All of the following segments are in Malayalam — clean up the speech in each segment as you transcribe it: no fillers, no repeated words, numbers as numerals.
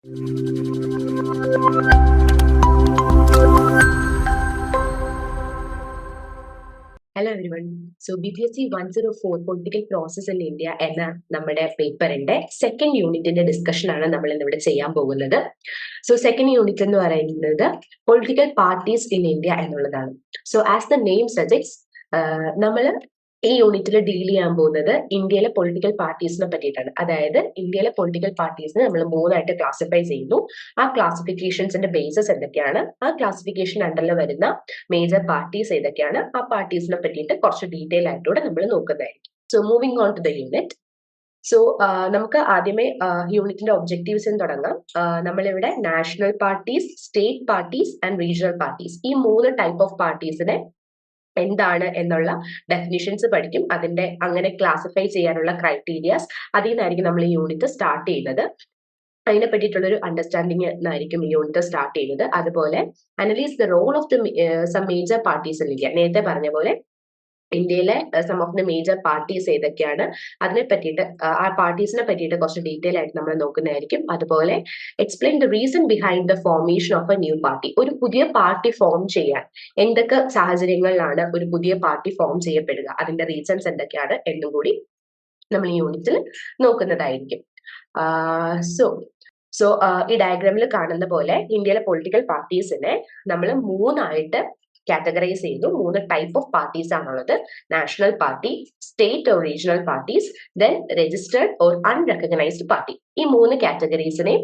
Hello everyone. So BPSC 104 political process in India എന്ന നമ്മുടെ പേപ്പറിന്റെ സെക്കൻഡ് യൂണിറ്റിന്റെ ഡിസ്കഷൻ ആണ് നമ്മൾ ഇന്നിവിടെ ചെയ്യാൻ പോകുന്നത്. സോ സെക്കൻഡ് യൂണിറ്റ് എന്ന് പറയുന്നത് പൊളിറ്റിക്കൽ പാർട്ടീസ് ഇൻ ഇന്ത്യ എന്നുള്ളതാണ്. സോ ആസ് ദ നെയിം സജക്ട്സ്, നമ്മൾ ഈ യൂണിറ്റിൽ ഡീൽ ചെയ്യാൻ പോകുന്നത് ഇന്ത്യയിലെ പൊളിറ്റിക്കൽ പാർട്ടീസിനെ പറ്റിയിട്ടാണ്. അതായത് ഇന്ത്യയിലെ പൊളിറ്റിക്കൽ പാർട്ടീസിനെ നമ്മൾ മൂന്നായിട്ട് ക്ലാസിഫൈ ചെയ്യുന്നു. ആ ക്ലാസിഫിക്കേഷൻസിന്റെ ബേസസ് എന്തൊക്കെയാണ്, ആ ക്ലാസിഫിക്കേഷൻ അണ്ടറിൽ വരുന്ന മേജർ പാർട്ടീസ് ഏതൊക്കെയാണ്, ആ പാർട്ടീസിനെ പറ്റിയിട്ട് കുറച്ച് ഡീറ്റെയിൽ ആയിട്ടൂടെ നമ്മൾ നോക്കുന്നതായിരിക്കും. So moving on to the unit. So നമുക്ക് ആദ്യമേ യൂണിറ്റിന്റെ ഒബ്ജക്റ്റീവ്സ് തുടങ്ങാം. നമ്മളിവിടെ national parties, state parties and regional parties, ഈ മൂന്ന് ടൈപ്പ് ഓഫ് പാർട്ടീസിനെ എന്താണ് എന്നുള്ള ഡെഫിനിഷൻസ് പഠിക്കും. അതിന്റെ അങ്ങനെ ക്ലാസിഫൈ ചെയ്യാനുള്ള ക്രൈറ്റീരിയാസ്, അതിൽ നിന്നായിരിക്കും നമ്മൾ ഈ യൂണിറ്റ് സ്റ്റാർട്ട് ചെയ്യുന്നത്. അതിനെ പറ്റിയിട്ടുള്ള ഒരു അണ്ടർസ്റ്റാൻഡിങ് ആയിരിക്കും ഈ യൂണിറ്റ് സ്റ്റാർട്ട് ചെയ്യുന്നത്. അതുപോലെ analyse the role of the some major parties in India. നേരത്തെ പറഞ്ഞ പോലെ ഇന്ത്യയിലെ സം ഓഫ് ദ മേജർ പാർട്ടീസ് ഏതൊക്കെയാണ്, അതിനെ പറ്റിയിട്ട് ആ പാർട്ടീസിനെ പറ്റിയിട്ട് കുറച്ച് ഡീറ്റെയിൽ ആയിട്ട് നമ്മൾ നോക്കുന്നതായിരിക്കും. അതുപോലെ explain the reason behind the formation of A new party. ഒരു പുതിയ പാർട്ടി ഫോം ചെയ്യാൻ എന്തൊക്കെ സാഹചര്യങ്ങളിലാണ് ഒരു പുതിയ പാർട്ടി ഫോം ചെയ്യപ്പെടുക, അതിന്റെ റീസൺസ് എന്തൊക്കെയാണ് എന്നും കൂടി നമ്മൾ ഈ യൂണിറ്റിൽ നോക്കുന്നതായിരിക്കും. സോ ഈ ഡയഗ്രാമിൽ കാണുന്ന പോലെ ഇന്ത്യയിലെ പൊളിറ്റിക്കൽ പാർട്ടീസിനെ നമ്മൾ മൂന്നായിട്ട് കാറ്റഗറൈസ് ചെയ്തു. മൂന്ന് ടൈപ്പ് ഓഫ് പാർട്ടീസ് ആണുള്ളത്: national party, state or regional parties, then registered or unrecognised party. ഈ മൂന്ന് കാറ്റഗറീസിനെയും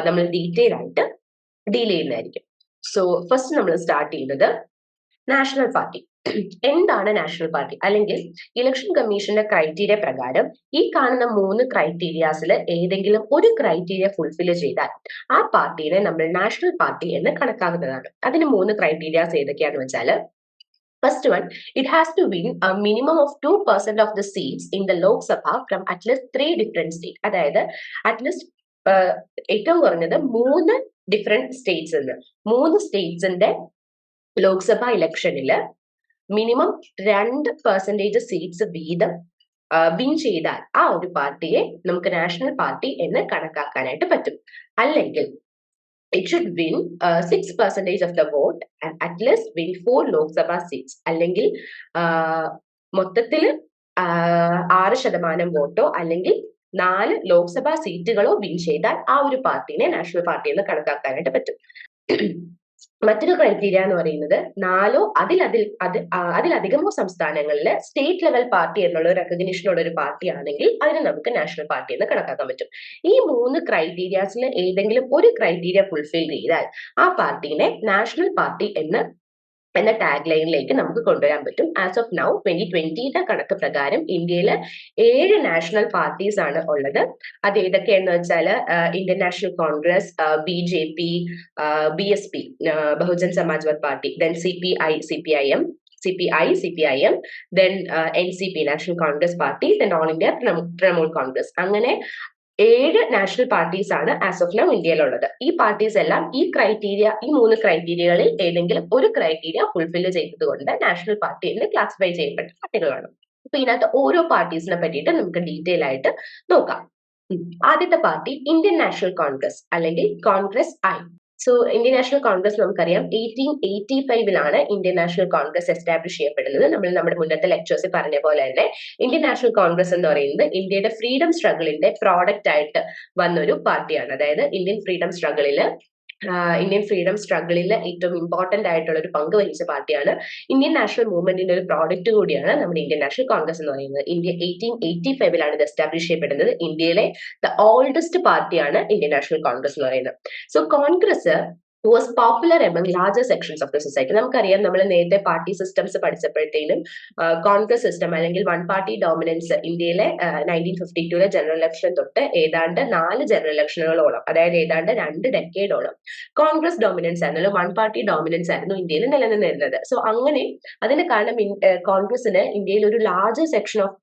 നമ്മൾ ഡീറ്റെയിൽ ആയിട്ട് ഡീൽ ചെയ്യുന്നതായിരിക്കും. സോ ഫസ്റ്റ് നമ്മൾ സ്റ്റാർട്ട് ചെയ്യുന്നത് നാഷണൽ പാർട്ടി. എന്താണ് നാഷണൽ പാർട്ടി? അല്ലെങ്കിൽ ഇലക്ഷൻ കമ്മീഷന്റെ ക്രൈറ്റീരിയ പ്രകാരം ഈ കാണുന്ന മൂന്ന് ക്രൈറ്റീരിയാസിൽ ഏതെങ്കിലും ഒരു ക്രൈറ്റീരിയ ഫുൾഫിൽ ചെയ്താൽ ആ പാർട്ടിയെ നമ്മൾ നാഷണൽ പാർട്ടി എന്ന് കണക്കാക്കുന്നതാണ്. അതിന് മൂന്ന് ക്രൈറ്റീരിയാസ് ഏതൊക്കെയാണെന്ന് വെച്ചാൽ, first one, it has to win a minimum of 2% of the seats in the Lok Sabha from at least 3 different states. അതായത് അറ്റ്ലീസ്റ്റ് ഏറ്റവും കുറഞ്ഞത് 3 ഡിഫറെന്റ് സ്റ്റേറ്റ്സ്, 3 സ്റ്റേറ്റ്സിന്റെ ലോക്സഭ ഇലക്ഷനില് മിനിമം 2% സീറ്റ്സ് വീതം വിൻ ചെയ്താൽ ആ ഒരു പാർട്ടിയെ നമുക്ക് നാഷണൽ പാർട്ടി എന്ന് കണക്കാക്കാനായിട്ട് പറ്റും. അല്ലെങ്കിൽ it should win 6% of the vote and at least win 4 Lok Sabha seats. അല്ലെങ്കിൽ മൊത്തത്തിൽ 6% വോട്ടോ അല്ലെങ്കിൽ 4 ലോക്സഭാ സീറ്റുകളോ വിൻ ചെയ്താൽ ആ ഒരു പാർട്ടിനെ നാഷണൽ പാർട്ടി എന്ന് കണക്കാക്കാനായിട്ട് പറ്റും. മറ്റൊരു ക്രൈറ്റീരിയ എന്ന് പറയുന്നത് 4 അതിലധികമോ സംസ്ഥാനങ്ങളിൽ സ്റ്റേറ്റ് ലെവൽ പാർട്ടി എന്നുള്ള റെക്കഗ്നിഷനുള്ള ഒരു പാർട്ടി ആണെങ്കിൽ അതിനെ നമുക്ക് നാഷണൽ പാർട്ടി എന്ന് കണക്കാക്കാൻ പറ്റും. ഈ 3 ക്രൈറ്റീരിയാസിൽ ഏതെങ്കിലും ഒരു ക്രൈറ്റീരിയ ഫുൾഫിൽ ചെയ്താൽ ആ പാർട്ടീനെ നാഷണൽ പാർട്ടി എന്ന ടാഗ് ലൈനിലേക്ക് നമുക്ക് കൊണ്ടുവരാൻ പറ്റും. ആസ് ഓഫ് നൗ 2020 കണക്ക് പ്രകാരം ഇന്ത്യയിൽ 7 നാഷണൽ പാർട്ടീസ് ആണ് ഉള്ളത്. അത് ഏതൊക്കെയെന്ന് വെച്ചാൽ Indian National Congress, BJP, BSP, Bahujan Samajwad party, then CPI, CPIM, then NCP, national Congress party, then all India Trinamool Congress. അങ്ങനെ 7 നാഷണൽ പാർട്ടീസ് ആണ് ആസ് ഓഫ് നൗ ഇന്ത്യയിലുള്ളത്. ഈ പാർട്ടീസ് എല്ലാം ഈ 3 ക്രൈറ്റീരിയകളിൽ ഏതെങ്കിലും ഒരു ക്രൈറ്റീരിയ ഫുൾഫിൽ ചെയ്തത് കൊണ്ട് നാഷണൽ പാർട്ടി എന്ന് ക്ലാസിഫൈ ചെയ്യപ്പെട്ട പാർട്ടികളാണ്. അപ്പൊ ഇതിനകത്ത് ഓരോ പാർട്ടീസിനെ പറ്റിയിട്ട് നമുക്ക് ഡീറ്റെയിൽ ആയിട്ട് നോക്കാം. ആദ്യത്തെ പാർട്ടി ഇന്ത്യൻ നാഷണൽ കോൺഗ്രസ് അല്ലെങ്കിൽ Congress I. So Indian National Congress നമുക്കറിയാം 1885 ഇന്ത്യൻ നാഷണൽ കോൺഗ്രസ് എസ്റ്റാബ്ലിഷ് ചെയ്യപ്പെടുന്നത്. നമ്മൾ നമ്മുടെ മുന്നത്തെ ലെക്ചേഴ്സിൽ പറഞ്ഞ പോലെ തന്നെ ഇന്ത്യൻ നാഷണൽ കോൺഗ്രസ് എന്ന് പറയുന്നത് ഇന്ത്യയുടെ ഫ്രീഡം സ്ട്രഗിളിന്റെ പ്രോഡക്റ്റ് ആയിട്ട് വന്നൊരു പാർട്ടിയാണ്. അതായത് ഇന്ത്യൻ ഫ്രീഡം സ്ട്രഗിളിൽ ഏറ്റവും ഇമ്പോർട്ടന്റ് ആയിട്ടുള്ള ഒരു പങ്ക് വഹിച്ച പാർട്ടിയാണ്. ഇന്ത്യൻ നാഷണൽ മൂവ്മെന്റിന്റെ ഒരു പ്രോഡക്റ്റ് കൂടിയാണ് നമ്മുടെ ഇന്ത്യൻ നാഷണൽ കോൺഗ്രസ് എന്ന് പറയുന്നത്. ഇന്ത്യ 1885 ഇത് എസ്റ്റാബ്ലിഷ് ചെയ്യപ്പെടുന്നത്. ഇന്ത്യയിലെ ദ ഓൾഡസ്റ്റ് പാർട്ടിയാണ് ഇന്ത്യൻ നാഷണൽ കോൺഗ്രസ് എന്ന് പറയുന്നത്. So Congress was popular among larger sections of the society. നമുക്കറിയാം, നമ്മൾ നേരത്തെ പാർട്ടി സിസ്റ്റംസ് പഠിച്ചപ്പോഴത്തേനും കോൺഗ്രസ് സിസ്റ്റം അല്ലെങ്കിൽ വൺ പാർട്ടി ഡോമിനൻസ് ഇന്ത്യയിലെ 1952 ജനറൽ ഇലക്ഷൻ തൊട്ട് ഏതാണ്ട് 4 ജനറൽ ഇലക്ഷനുകളോളം, അതായത് ഏതാണ്ട് 2 ഡെക്കേഡോളം കോൺഗ്രസ് ഡോമിനൻസ് ആയിരുന്നു, വൺ പാർട്ടി ഡോമിനൻസ് ആയിരുന്നു ഇന്ത്യയിൽ നിലനിന്നിരുന്നത്. സോ അങ്ങനെ അതിന് കാരണം കോൺഗ്രസിന് ഇന്ത്യയിൽ ഒരു ലാർജർ സെക്ഷൻ ഓഫ്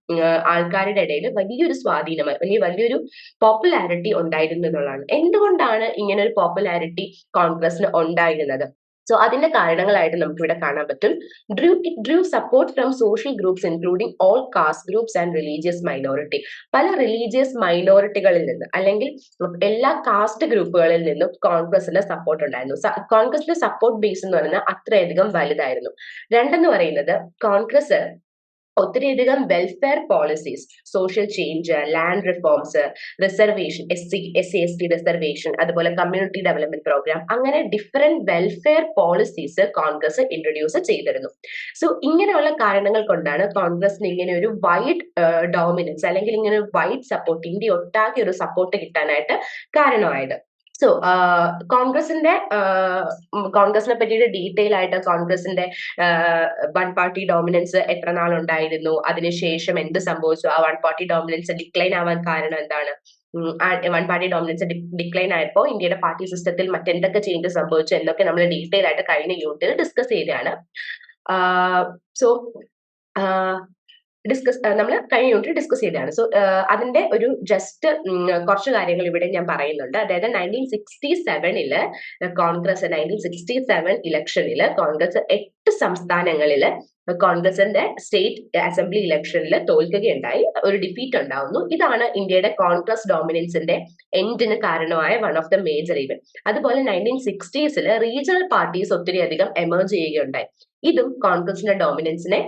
ആൾക്കാരുടെ ഇടയിൽ വലിയൊരു സ്വാധീനം, വലിയൊരു പോപ്പുലാരിറ്റി ഉണ്ടായിരുന്നു എന്നുള്ളതാണ്. എന്തുകൊണ്ടാണ് ഇങ്ങനെ ഒരു പോപ്പുലാരിറ്റി കോൺഗ്രസിന് ഉണ്ടായിരുന്നത്? സോ അതിന്റെ കാരണങ്ങളായിട്ട് നമുക്ക് ഇവിടെ കാണാൻ പറ്റും. It drew support from social groups including all caste groups and religious minority. പല റിലീജിയസ് മൈനോറിറ്റികളിൽ നിന്ന് അല്ലെങ്കിൽ എല്ലാ കാസ്റ്റ് ഗ്രൂപ്പുകളിൽ നിന്നും കോൺഗ്രസിന്റെ സപ്പോർട്ട് ഉണ്ടായിരുന്നു. കോൺഗ്രസിന്റെ സപ്പോർട്ട് ബേസ് എന്ന് പറയുന്നത് അത്രയധികം വലുതായിരുന്നു. രണ്ടെന്ന് പറയുന്നത് കോൺഗ്രസ് ഒത്തിരിയധികം welfare policies, social change, land reforms, reservation, SC ST reservation, അതുപോലെ കമ്മ്യൂണിറ്റി ഡെവലപ്മെന്റ് പ്രോഗ്രാം, അങ്ങനെ different welfare policies Congress introduce ചെയ്തിരുന്നു. സോ ഇങ്ങനെയുള്ള കാരണങ്ങൾ കൊണ്ടാണ് കോൺഗ്രസിന് ഇങ്ങനെ ഒരു വൈഡ് ഡോമിനൻസ് അല്ലെങ്കിൽ ഇങ്ങനെ ഒരു വൈഡ് സപ്പോർട്ട്, ഇന്ത്യ ഒട്ടാകെ ഒരു സപ്പോർട്ട് കിട്ടാനായിട്ട് കാരണമായത്. സോ കോൺഗ്രസിനെ പറ്റിയിട്ട് ഡീറ്റെയിൽ ആയിട്ട് കോൺഗ്രസിന്റെ വൺ പാർട്ടി ഡോമിനൻസ് എത്ര നാളുണ്ടായിരുന്നു, അതിനുശേഷം എന്ത് സംഭവിച്ചു, ആ വൺ പാർട്ടി ഡോമിനൻസ് ഡിക്ലൈൻ ആവാൻ കാരണം എന്താണ്, വൺ പാർട്ടി ഡോമിനൻസ് ഡിക്ലൈൻ ആയപ്പോൾ ഇന്ത്യയുടെ പാർട്ടി സിസ്റ്റത്തിൽ മറ്റെന്തൊക്കെ ചേഞ്ചസ് സംഭവിച്ചു എന്നൊക്കെ നമ്മൾ ഡീറ്റെയിൽ ആയിട്ട് കഴിഞ്ഞ യൂണിറ്റിൽ ഡിസ്കസ് ചെയ്തതാണ്. സോ നമ്മൾ കഴിഞ്ഞ യൂണിറ്റിൽ ഡിസ്കസ് ചെയ്തതാണ്. സോ അതിന്റെ ഒരു ജസ്റ്റ് കുറച്ച് കാര്യങ്ങൾ ഇവിടെ ഞാൻ പറയുന്നുണ്ട്. അതായത് 1967 1967 ഇലക്ഷനിൽ കോൺഗ്രസ് 8 സംസ്ഥാനങ്ങളിൽ കോൺഗ്രസിന്റെ സ്റ്റേറ്റ് അസംബ്ലി ഇലക്ഷനിൽ തോൽക്കുകയുണ്ടായി, ഒരു ഡിഫീറ്റ് ഉണ്ടാവുന്നു. ഇതാണ് ഇന്ത്യയുടെ കോൺഗ്രസ് ഡോമിനൻസിന്റെ എൻഡിന് കാരണമായ വൺ ഓഫ് ദ മേജർ ഇവന്റ്. അതുപോലെ 1960s റീജിയണൽ പാർട്ടീസ് ഒത്തിരി അധികം എമർജ് ചെയ്യുകയുണ്ടായി. ഇതും കോൺഗ്രസിന്റെ ഡോമിനൻസിനെ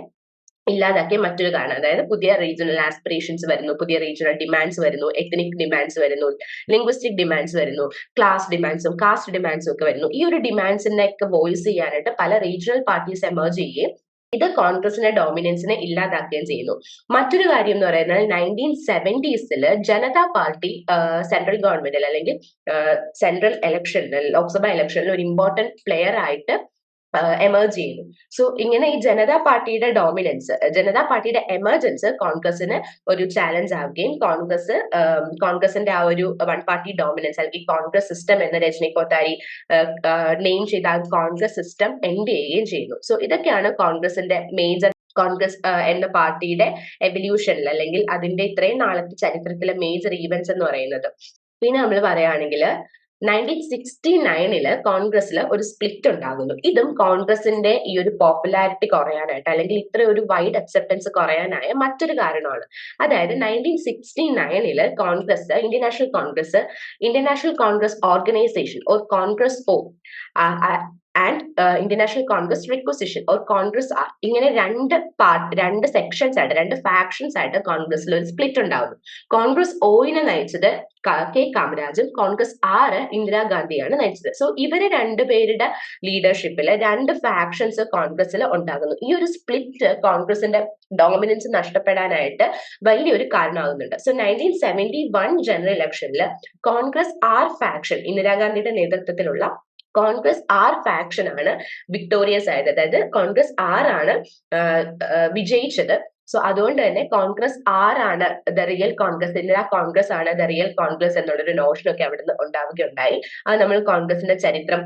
ഇല്ലാതാക്കിയ മറ്റൊരു കാരണം. അതായത് പുതിയ റീജിയണൽ ആസ്പിറേഷൻസ് വരുന്നു, പുതിയ റീജിയണൽ ഡിമാൻഡ്സ് വരുന്നു, എത്നിക് ഡിമാൻഡ്സ് വരുന്നു, ലിംഗ്വിസ്റ്റിക് ഡിമാൻഡ്സ് വരുന്നു, ക്ലാസ് ഡിമാൻഡ്സും കാസ്റ്റ് ഡിമാൻഡ്സും ഒക്കെ വരുന്നു. ഈ ഒരു ഡിമാൻഡ്സിനെ ഒക്കെ വോയിസ് ചെയ്യാനായിട്ട് പല റീജിയണൽ പാർട്ടീസ് എമർജ് ചെയ്യുകയും ഇത് കോൺഗ്രസിന്റെ ഡോമിനൻസിനെ ഇല്ലാതാക്കുകയും ചെയ്യുന്നു. മറ്റൊരു കാര്യം എന്ന് പറയുന്നത് 1970s ജനതാ പാർട്ടി സെൻട്രൽ ഗവൺമെന്റിൽ അല്ലെങ്കിൽ സെൻട്രൽ ഇലക്ഷനിൽ, ലോക്സഭ ഇലക്ഷനിൽ ഒരു ഇമ്പോർട്ടന്റ് പ്ലെയർ ആയിട്ട് എമർജ് ചെയ്യുന്നു. സോ ഇങ്ങനെ ഈ ജനതാ പാർട്ടിയുടെ ഡോമിനൻസ്, ജനതാ പാർട്ടിയുടെ എമർജൻസ് കോൺഗ്രസിന് ഒരു ചാലഞ്ച് ആവുകയും കോൺഗ്രസിന്റെ ആ ഒരു വൺ പാർട്ടി ഡോമിനൻസ് അല്ലെങ്കിൽ കോൺഗ്രസ് സിസ്റ്റം എന്ന് രജനി കോത്താരി നെയിം ചെയ്ത ആ കോൺഗ്രസ് സിസ്റ്റം എൻഡ് ചെയ്യുകയും ചെയ്യുന്നു. സോ ഇതൊക്കെയാണ് കോൺഗ്രസിന്റെ മേജർ കോൺഗ്രസ് എന്ന പാർട്ടിയുടെ എവല്യൂഷനിൽ അല്ലെങ്കിൽ അതിന്റെ ഇത്രയും നാളത്തെ ചരിത്രത്തിലെ മേജർ ഈവന്റ്സ് എന്ന് പറയുന്നത്. പിന്നെ നമ്മൾ പറയുകയാണെങ്കിൽ 1969 കോൺഗ്രസിൽ ഒരു സ്പ്ലിറ്റ് ഉണ്ടാകുന്നു. ഇതും കോൺഗ്രസിന്റെ ഈ ഒരു പോപ്പുലാരിറ്റി കുറയാനായിട്ട് അല്ലെങ്കിൽ ഇത്ര ഒരു വൈഡ് അക്സെപ്റ്റൻസ് കുറയാനായ മറ്റൊരു കാരണമാണ്. അതായത് 1969 Congress, Indian National Congress organisation or Congress and Indian National Congress requisition or Congress R, ഇങ്ങനെ രണ്ട് സെക്ഷൻസ് ആയിട്ട്, രണ്ട് ഫാക്ഷൻസ് ആയിട്ട് കോൺഗ്രസിൽ ഒരു സ്പ്ലിറ്റ് ഉണ്ടാവുന്നു. കോൺഗ്രസ് ഓയിനെ നയിച്ചത് കെ കാമരാജും കോൺഗ്രസ് ആർ ഇന്ദിരാഗാന്ധിയാണ് നയിച്ചത്. സോ ഇവര് രണ്ടുപേരുടെ ലീഡർഷിപ്പില് രണ്ട് ഫാക്ഷൻസ് കോൺഗ്രസിൽ ഉണ്ടാകുന്നു. ഈ ഒരു സ്പ്ലിറ്റ് കോൺഗ്രസിന്റെ ഡോമിനൻസ് നഷ്ടപ്പെടാനായിട്ട് വലിയൊരു കാരണമാകുന്നുണ്ട്. സോ 1971 ജനറൽ ഇലക്ഷനിൽ കോൺഗ്രസ് ആർ ഫാക്ഷൻ, ഇന്ദിരാഗാന്ധിയുടെ നേതൃത്വത്തിലുള്ള കോൺഗ്രസ് ആർ ഫാക്ഷൻ ആണ് വിക്ടോറിയസ് ആയത്. അതായത് കോൺഗ്രസ് ആർ ആണ് വിജയിച്ചത്. സോ അതുകൊണ്ട് തന്നെ കോൺഗ്രസ് ആർ ആണ് ദ റിയൽ കോൺഗ്രസ്, ഇന്ദിരാ കോൺഗ്രസ് ആണ് ദ റിയൽ കോൺഗ്രസ് എന്നുള്ളൊരു നോഷനൊക്കെ അവിടുന്ന് ഉണ്ടാവുകയുണ്ടായി. അത് നമ്മൾ കോൺഗ്രസിന്റെ ചരിത്രം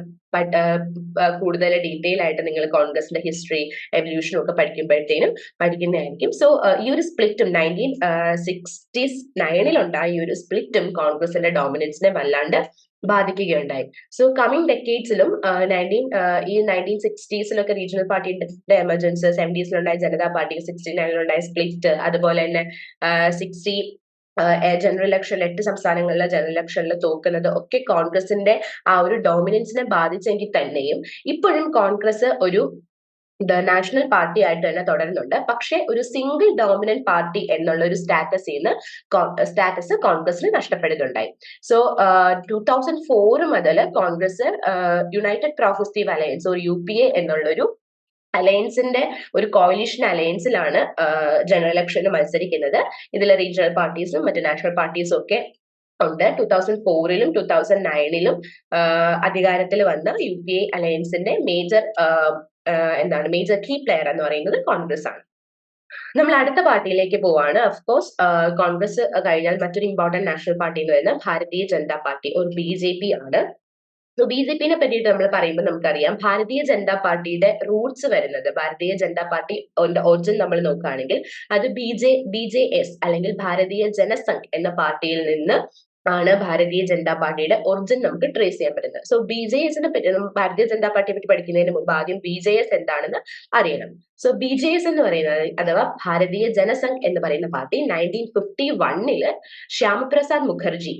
കൂടുതൽ ഡീറ്റെയിൽ ആയിട്ട് നിങ്ങൾ കോൺഗ്രസിന്റെ ഹിസ്റ്ററി, എവല്യൂഷനും ഒക്കെ പഠിക്കുന്നതായിരിക്കും. സോ ഈ ഒരു സ്പ്ലിറ്റും 1969 ഉണ്ടായ ഈ ഒരു സ്പ്ലിറ്റും കോൺഗ്രസിന്റെ ഡോമിനൻസിനെ വല്ലാണ്ട് ബാധിക്കുകയുണ്ടായി. സോ കമ്മിങ് ഡെക്കേഡ്സിലും ഈ 1960s റീജിയണൽ പാർട്ടിയുടെ emergence, 70s Janata party, 69 split, അതുപോലെ തന്നെ 60 ജനറൽ ഇലക്ഷനിൽ 8 സംസ്ഥാനങ്ങളിലെ ജനറൽ ഇലക്ഷനിൽ തോക്കുന്നത് ഒക്കെ കോൺഗ്രസിന്റെ ആ ഒരു ഡോമിനൻസിനെ ബാധിച്ചെങ്കിൽ തന്നെയും ഇപ്പോഴും കോൺഗ്രസ് ഒരു നാഷണൽ പാർട്ടി ആയിട്ട് തന്നെ തുടരുന്നുണ്ട്. പക്ഷെ ഒരു സിംഗിൾ ഡോമിനന്റ് പാർട്ടി എന്നുള്ള ഒരു സ്റ്റാറ്റസ് കോൺഗ്രസിന് നഷ്ടപ്പെടുകയുണ്ടായി. സോ 2004 മുതൽ കോൺഗ്രസ് യുണൈറ്റഡ് പ്രോഗ്രസീവ് അലയൻസ് ഒരു UPA എന്നുള്ളൊരു അലയൻസിന്റെ ഒരു കോalition അലയൻസിലാണ് ജനറൽ ഇലക്ഷന് മത്സരിക്കുന്നത്. ഇതിൽ റീജിയണൽ പാർട്ടീസും മറ്റു നാഷണൽ പാർട്ടീസും ഒക്കെ ഉണ്ട്. 2004 2009 അധികാരത്തിൽ വന്ന UPA അലയൻസിന്റെ മേജർ കീ പ്ലെയർ എന്ന് പറയുന്നത് കോൺഗ്രസ് ആണ്. നമ്മൾ അടുത്ത പാർട്ടിയിലേക്ക് പോവാണ്. അഫ്കോഴ്സ് കോൺഗ്രസ് കഴിഞ്ഞാൽ മറ്റൊരു ഇമ്പോർട്ടന്റ് നാഷണൽ പാർട്ടി എന്ന് പറയുന്നത് ഭാരതീയ ജനതാ പാർട്ടി ഒരു BJP ആണ്. സോ BJPനെ പറ്റിയിട്ട് നമ്മൾ പറയുമ്പോൾ നമുക്കറിയാം, ഭാരതീയ ജനതാ പാർട്ടിയുടെ റൂട്ട്സ് വരുന്നത്, ഭാരതീയ ജനതാ പാർട്ടി ഒറിജിൻ നമ്മൾ നോക്കുകയാണെങ്കിൽ അത് BJS അല്ലെങ്കിൽ ഭാരതീയ ജനസംഘ് എന്ന പാർട്ടിയിൽ നിന്ന് ആണ് ഭാരതീയ ജനതാ പാർട്ടിയുടെ ഒറിജിൻ നമുക്ക് ട്രേസ് ചെയ്യാൻ പറ്റുന്നത്. സോ BJS പറ്റി ഭാരതീയ ജനതാ പാർട്ടിയെ പറ്റി പഠിക്കുന്നതിന് മുമ്പ് ആദ്യം BJS എന്താണെന്ന് അറിയണം. സോ BJS എന്ന് പറയുന്നത് അഥവാ ഭാരതീയ ജനസംഘ് എന്ന് പറയുന്ന പാർട്ടി 1951 ശ്യാമപ്രസാദ് മുഖർജി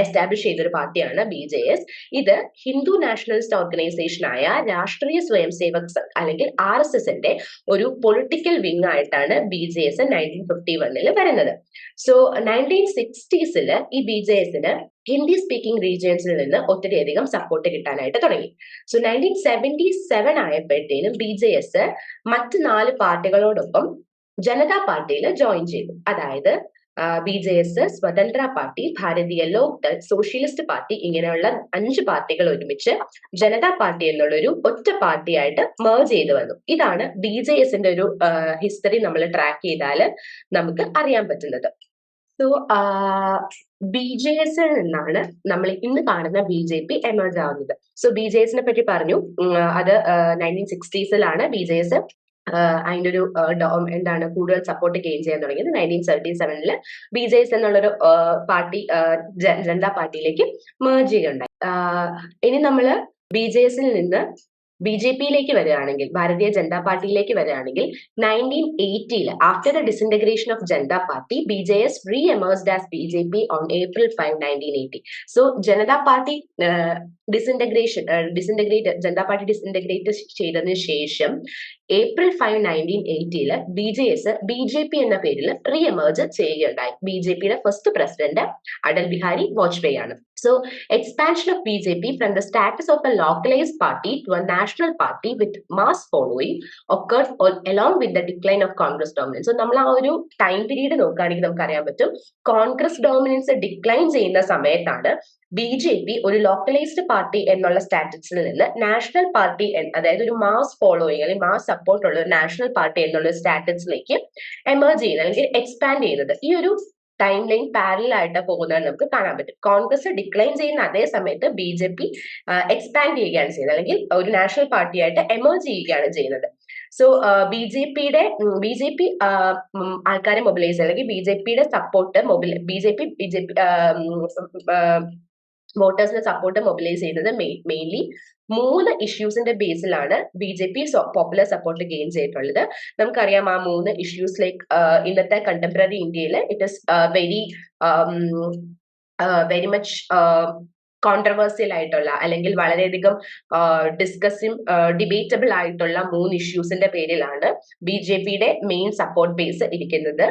എസ്റ്റാബ്ലിഷ് ചെയ്തൊരു പാർട്ടിയാണ് BJS. ഇത് ഹിന്ദു നാഷണലിസ്റ്റ് ഓർഗനൈസേഷൻ ആയ രാഷ്ട്രീയ സ്വയം സേവക് സംഘ് അല്ലെങ്കിൽ RSSന്റെ ഒരു പൊളിറ്റിക്കൽ വിങ് ആയിട്ടാണ് BJS 1951 വരുന്നത്. സോ 1960s ഈ BJSന് ഹിന്ദി സ്പീക്കിംഗ് റീജിയൻസിൽ നിന്ന് ഒത്തിരിയധികം സപ്പോർട്ട് കിട്ടാനായിട്ട് തുടങ്ങി. സോ 1977 ആയപ്പോഴത്തേനും BJS മറ്റ് 4 പാർട്ടികളോടൊപ്പം ജനതാ പാർട്ടിയിൽ ജോയിൻ ചെയ്തു. അതായത് BJS, സ്വതന്ത്ര പാർട്ടി, ഭാരതീയ ലോക്ദൾ, സോഷ്യലിസ്റ്റ് പാർട്ടി ഇങ്ങനെയുള്ള 5 പാർട്ടികൾ ഒരുമിച്ച് ജനതാ പാർട്ടി എന്നുള്ളൊരു ഒറ്റ പാർട്ടിയായിട്ട് മെർജ് ചെയ്ത് വന്നു. ഇതാണ് BJSന്റെ ഒരു ഹിസ്റ്ററി നമ്മൾ ട്രാക്ക് ചെയ്താൽ നമുക്ക് അറിയാൻ പറ്റുന്നത്. സോ BJS നിന്നാണ് നമ്മൾ ഇന്ന് കാണുന്ന BJP എമർജ് ആവുന്നത്. സോ BJSനെ പറ്റി പറഞ്ഞു, അത് 1960s BJS അതിന്റെ ഒരു എന്താണ് കൂടുതൽ സപ്പോർട്ട് ഗെയിൻ ചെയ്യാൻ തുടങ്ങിയത്. 1977 BJS എന്നുള്ളൊരു പാർട്ടി ജനതാ പാർട്ടിയിലേക്ക് മെർജ് ചെയ്യുകയുണ്ടായി. ഇനി നമ്മൾ BJSൽ നിന്ന് BJPയിലേക്ക് വരികയാണെങ്കിൽ, ഭാരതീയ ജനതാ പാർട്ടിയിലേക്ക് വരികയാണെങ്കിൽ 1980 after the disintegration of Janata party BJS re-emerged as BJP on April 5, 1980. So Janata party Janata party disintegrate ചെയ്തതിനു ശേഷം April 5, 1980 BJS BJP എന്ന പേരിൽ റീഎമേർജ് ചെയ്യുകയുണ്ടായി. BJPയുടെ ഫസ്റ്റ് പ്രസിഡന്റ് അടൽ ബിഹാരി വാജ്പേയി ആണ്. So expansion of BJP from the status of a localised party to a national party with mass following occurred along with the decline of Congress dominance. So നമ്മൾ ആ ഒരു ടൈം പീരീഡ് നോക്കുകയാണെങ്കിൽ നമുക്ക് അറിയാൻ പറ്റും, കോൺഗ്രസ് ഡോമിനൻസ് ഡിക്ലൈൻ ചെയ്യുന്ന സമയത്താണ് BJP ഒരു ലോക്കലൈസ്ഡ് പാർട്ടി എന്നുള്ള സ്റ്റാറ്റസിൽ നിന്ന് നാഷണൽ പാർട്ടി, അതായത് ഒരു മാസ് ഫോളോയിങ് അല്ലെങ്കിൽ മാസ് സപ്പോർട്ട് ഉള്ള ഒരു നാഷണൽ പാർട്ടി എന്നുള്ള സ്റ്റാറ്റസിലേക്ക് എമർജ് ചെയ്യുന്നത് അല്ലെങ്കിൽ എക്സ്പാൻഡ് ചെയ്യുന്നത്. ഈ ഒരു ടൈം ലൈൻ പാരലൽ ആയിട്ട് പോകുന്നതാണ് നമുക്ക് കാണാൻ പറ്റും. കോൺഗ്രസ് ഡിക്ലൈൻ ചെയ്യുന്ന അതേ സമയത്ത് BJP എക്സ്പാൻഡ് ചെയ്യുകയാണ് ചെയ്യുന്നത്, അല്ലെങ്കിൽ ഒരു നാഷണൽ പാർട്ടിയായിട്ട് എമർജ് ചെയ്യുകയാണ് ചെയ്യുന്നത്. സോ BJP ആൾക്കാരെ മൊബിലൈസ് അല്ലെങ്കിൽ BJPയുടെ സപ്പോർട്ട് BJP വോട്ടേഴ്സിന്റെ സപ്പോർട്ട് മൊബിലൈസ് ചെയ്യുന്നത് മെയിൻലി 3 ഇഷ്യൂസിന്റെ ബേസിലാണ് BJP പോപ്പുലർ സപ്പോർട്ട് ഗെയിൻ ചെയ്തിട്ടുള്ളത്. നമുക്കറിയാം ആ 3 ഇഷ്യൂസ് ലൈക്ക് ഇന്നത്തെ കണ്ടംപററി ഇന്ത്യയിൽ it is very much controversial ആയിട്ടുള്ള അല്ലെങ്കിൽ വളരെയധികം ഡിബേറ്റബിൾ ആയിട്ടുള്ള 3 ഇഷ്യൂസിന്റെ പേരിലാണ് BJPയുടെ മെയിൻ സപ്പോർട്ട് ബേസ് ഇരിക്കുന്നത്.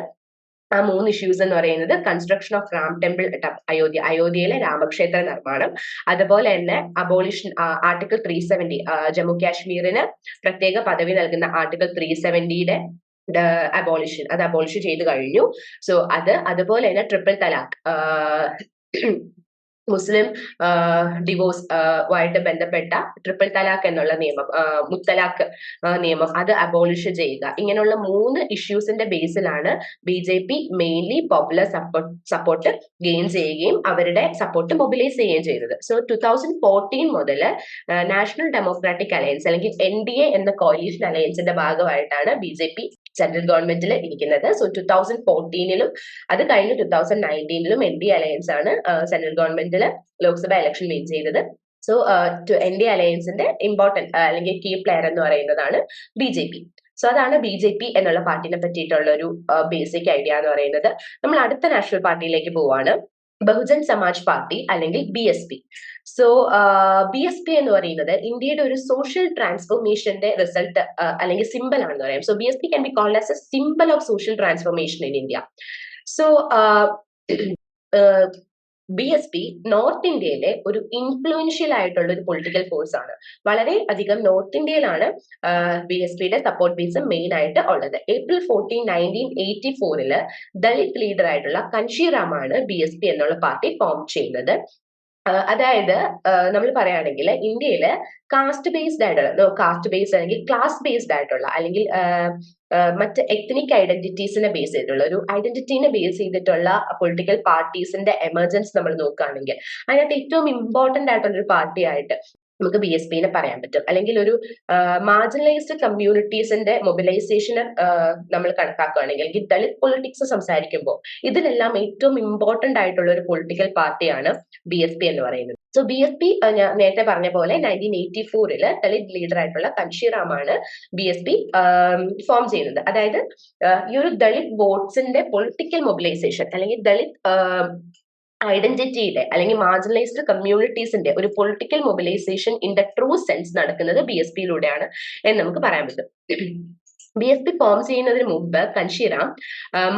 ആ 3 ഇഷ്യൂസ് എന്ന് പറയുന്നത് കൺസ്ട്രക്ഷൻ ഓഫ് റാം ടെമ്പിൾ അയോധ്യയിലെ രാമക്ഷേത്ര നിർമ്മാണം, അതുപോലെ തന്നെ അബോളിഷൻ ആർട്ടിക്കിൾ 370 ജമ്മു കാശ്മീരിന് പ്രത്യേക പദവി നൽകുന്ന ആർട്ടിക്കിൾ 370യുടെ അബോളിഷ് ചെയ്തു കഴിഞ്ഞു. സോ അതുപോലെ തന്നെ ട്രിപ്പിൾ തലാഖ്, മുസ്ലിം ഡിവോഴ്സ് ആയിട്ട് ബന്ധപ്പെട്ട ട്രിപ്പിൾ തലാഖ് എന്നുള്ള നിയമം, മുത്തലാഖ് നിയമം അത് അബോളിഷ് ചെയ്യുക. ഇങ്ങനെയുള്ള 3 ഇഷ്യൂസിന്റെ ബേസിലാണ് BJP mainly popular support gain ചെയ്യുകയും അവരുടെ സപ്പോർട്ട് മൊബിലൈസ് ചെയ്യുകയും ചെയ്തത്. സോ 2014 മുതൽ നാഷണൽ ഡെമോക്രാറ്റിക് അലയൻസ് അല്ലെങ്കിൽ NDA എന്ന കോലീഷൻ അലയൻസിന്റെ ഭാഗമായിട്ടാണ് BJP സെൻട്രൽ ഗവൺമെന്റിൽ ഇരിക്കുന്നത്. സോ 2014 അത് കഴിഞ്ഞ് 2019 NDA അലയൻസ് ആണ് സെൻട്രൽ ഗവൺമെന്റിൽ ലോക്സഭ ഇലക്ഷൻ വിൻ ചെയ്തത്. സോ NDA അലയൻസിന്റെ ഇമ്പോർട്ടന്റ് അല്ലെങ്കിൽ കീ പ്ലെയർ എന്ന് പറയുന്നതാണ് BJP. സോ അതാണ് BJP എന്നുള്ള പാർട്ടിനെ പറ്റിയിട്ടുള്ള ഒരു ബേസിക് ഐഡിയ എന്ന് പറയുന്നത്. നമ്മൾ അടുത്ത നാഷണൽ പാർട്ടിയിലേക്ക് പോവാണ്, ബഹുജൻ സമാജ് പാർട്ടി അല്ലെങ്കിൽ BSP. സോ BSP എന്ന് പറയുന്നത് ഇന്ത്യയുടെ ഒരു സോഷ്യൽ ട്രാൻസ്ഫോർമേഷന്റെ റിസൾട്ട് അല്ലെങ്കിൽ സിമ്പിൾ ആണെന്ന് പറയാം. So BSP can be called as a symbol of social transformation in India. So BSP north ഇന്ത്യയിലെ ഒരു ഇൻഫ്ലുവൻഷ്യൽ ആയിട്ടുള്ള ഒരു പൊളിറ്റിക്കൽ ഫോഴ്സ് ആണ്. വളരെ അധികം നോർത്ത് ഇന്ത്യയിലാണ് BSPയുടെ സപ്പോർട്ട് ബേസ് മെയിൻ ആയിട്ട് ഉള്ളത്. April 14, 1984 ദളിത് ലീഡർ ആയിട്ടുള്ള കൻഷിറാമാണ് BSP എന്നുള്ള പാർട്ടി ഫോം ചെയ്യുന്നത്. അതായത് നമ്മൾ പറയുകയാണെങ്കിൽ ഇന്ത്യയിൽ കാസ്റ്റ് ബേസ്ഡ് അല്ലെങ്കിൽ ക്ലാസ് ബേസ്ഡ് ആയിട്ടുള്ള അല്ലെങ്കിൽ മറ്റ് എത്നിക് ഐഡന്റിറ്റീസിനെ ബേസ് ചെയ്തിട്ടുള്ള ഒരു ഐഡന്റിറ്റീനെ ബേസ് ചെയ്തിട്ടുള്ള പൊളിറ്റിക്കൽ പാർട്ടീസിന്റെ എമർജൻസ് നമ്മൾ നോക്കുകയാണെങ്കിൽ അതിനകത്ത് ഏറ്റവും ഇമ്പോർട്ടന്റ് ആയിട്ടുള്ള ഒരു പാർട്ടി ആയിട്ട് നമുക്ക് BSPനെ പറയാൻ പറ്റും. അല്ലെങ്കിൽ ഒരു മാർജിനലൈസ്ഡ് കമ്മ്യൂണിറ്റീസിന്റെ മൊബിലൈസേഷന് നമ്മൾ കണക്കാക്കുകയാണെങ്കിൽ, അല്ലെങ്കിൽ ദളിത് പൊളിറ്റിക്സ് സംസാരിക്കുമ്പോൾ ഇതിലെല്ലാം ഏറ്റവും ഇമ്പോർട്ടന്റ് ആയിട്ടുള്ള ഒരു പൊളിറ്റിക്കൽ പാർട്ടിയാണ് BSP എന്ന് പറയുന്നത്. സോ BSP ഞാൻ നേരത്തെ പറഞ്ഞ പോലെ 1984 ദളിത് ലീഡർ ആയിട്ടുള്ള കൻഷിറാമാണ് BSP ഫോം ചെയ്യുന്നത്. അതായത് ഈ ഒരു ദളിത് വോട്ട്സിന്റെ പൊളിറ്റിക്കൽ മൊബിലൈസേഷൻ അല്ലെങ്കിൽ ദളിത് ഐഡന്റിറ്റിയുടെ അല്ലെങ്കിൽ മാർജിനലൈസ്ഡ് കമ്മ്യൂണിറ്റീസിന്റെ ഒരു political mobilisation in the true sense നടക്കുന്നത് BSPയിലൂടെയാണ് എന്ന് നമുക്ക് പറയാൻ പറ്റും. BSP ഫോം ചെയ്യുന്നതിന് മുമ്പ് കൻഷിറാം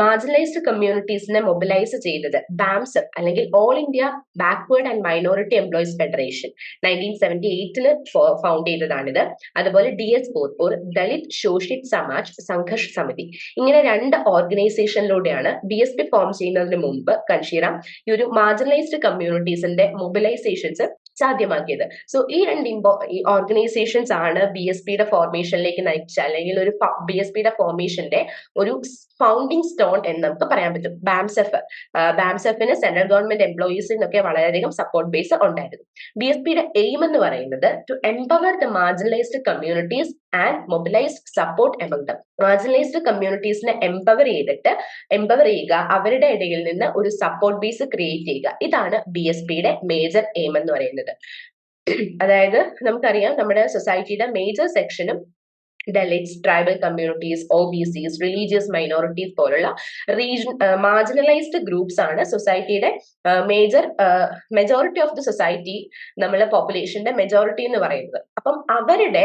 മാർജിനലൈസ്ഡ് കമ്മ്യൂണിറ്റീസിനെ മൊബിലൈസ് ചെയ്തത് ബാംസെഫ് അല്ലെങ്കിൽ All India Backward and Minority Employees Federation 1978 found ചെയ്തതാണിത്. അതുപോലെ DS4 ഒരു ദളിത് ശോഷിത് സമാജ് സംഘർഷ് സമിതി, ഇങ്ങനെ 2 ഓർഗനൈസേഷനിലൂടെയാണ് BSP ഫോം ചെയ്യുന്നതിന് മുമ്പ് കൻഷിറാം ഈ ഒരു മാർജിനലൈസ്ഡ് കമ്മ്യൂണിറ്റീസിന്റെ മൊബിലൈസേഷൻസ് സാധ്യമാക്കിയത്. സോ ഈ 2 ഓർഗനൈസേഷൻസ് ആണ് BSPയുടെ ഫോർമേഷനിലേക്ക് നയിച്ച അല്ലെങ്കിൽ ഒരു BSPയുടെ ഫോർമേഷന്റെ ഒരു ഫൗണ്ടിങ് സ്റ്റോൺ എന്ന് നമുക്ക് പറയാൻ പറ്റും. ബാംസെഫിന് സെൻട്രൽ ഗവൺമെന്റ് എംപ്ലോയീസിനൊക്കെ വളരെയധികം സപ്പോർട്ട് ബേസ് ഉണ്ടായിരുന്നു. BSPയുടെ എയിം എന്ന് പറയുന്നത് to empower the marginalised communities and mobilise support among them. Marginalised കമ്മ്യൂണിറ്റീസിനെ എംപവർ ചെയ്യുക, അവരുടെ ഇടയിൽ നിന്ന് ഒരു സപ്പോർട്ട് ബേസ് ക്രിയേറ്റ് ചെയ്യുക. ഇതാണ് BSPയുടെ മേജർ എയിം എന്ന് പറയുന്നത്. അതായത് നമുക്കറിയാം നമ്മുടെ സൊസൈറ്റിയുടെ മേജർ സെക്ഷനും Dalits, tribal communities, OBCs, religious minorities പോലുള്ള മാർജിനലൈസ്ഡ് ഗ്രൂപ്പ്സ് ആണ് സൊസൈറ്റിയുടെ മെജോറിറ്റി ഓഫ് ദി സൊസൈറ്റി, നമ്മളെ പോപ്പുലേഷന്റെ മെജോറിറ്റി എന്ന് പറയുന്നത്. അപ്പം അവരുടെ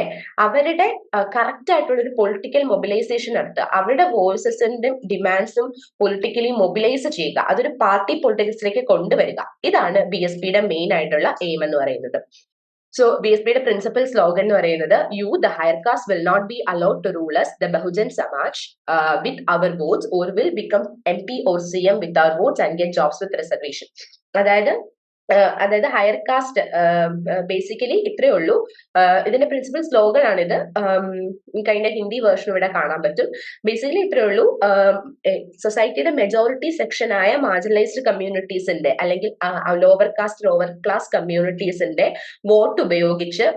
കറക്റ്റ് ആയിട്ടുള്ള ഒരു പൊളിറ്റിക്കൽ മൊബിലൈസേഷൻ നടത്തുക, അവരുടെ വോയിസസിന്റെ ഡിമാൻഡ്സും പൊളിറ്റിക്കലി മൊബിലൈസ് ചെയ്യുക, അതൊരു പാർട്ടി പൊളിറ്റിക്സിലേക്ക് കൊണ്ടുവരിക. ഇതാണ് BSPയുടെ മെയിൻ ആയിട്ടുള്ള എയിം എന്ന് പറയുന്നത്. സോ BSPയുടെ പ്രിൻസിപ്പൽ സ്ലോഗൻ എന്ന് പറയുന്നത് the higher caste will not be allowed to rule us, the Bahujan Samaj, with our votes, or will become MP or CM with our votes and get jobs with reservation. അതായത് ഹയർ കാസ്റ്റ് ബേസിക്കലി ഇത്രയേ ഉള്ളൂ. ഇതിന്റെ പ്രിൻസിപ്പൽ സ്ലോഗൻ ആണിത്. കഴിഞ്ഞ ഹിന്ദി വേർഷൻ ഇവിടെ കാണാൻ പറ്റും. ബേസിക്കലി ഇത്രയേ ഉള്ളൂ. സൊസൈറ്റിയുടെ മെജോറിറ്റി സെക്ഷൻ ആയ മാർജിനലൈസ്ഡ് കമ്മ്യൂണിറ്റീസിന്റെ അല്ലെങ്കിൽ ലോവർ കാസ്റ്റ് ലോവർ ക്ലാസ് കമ്മ്യൂണിറ്റീസിന്റെ വോട്ട് ഉപയോഗിച്ച്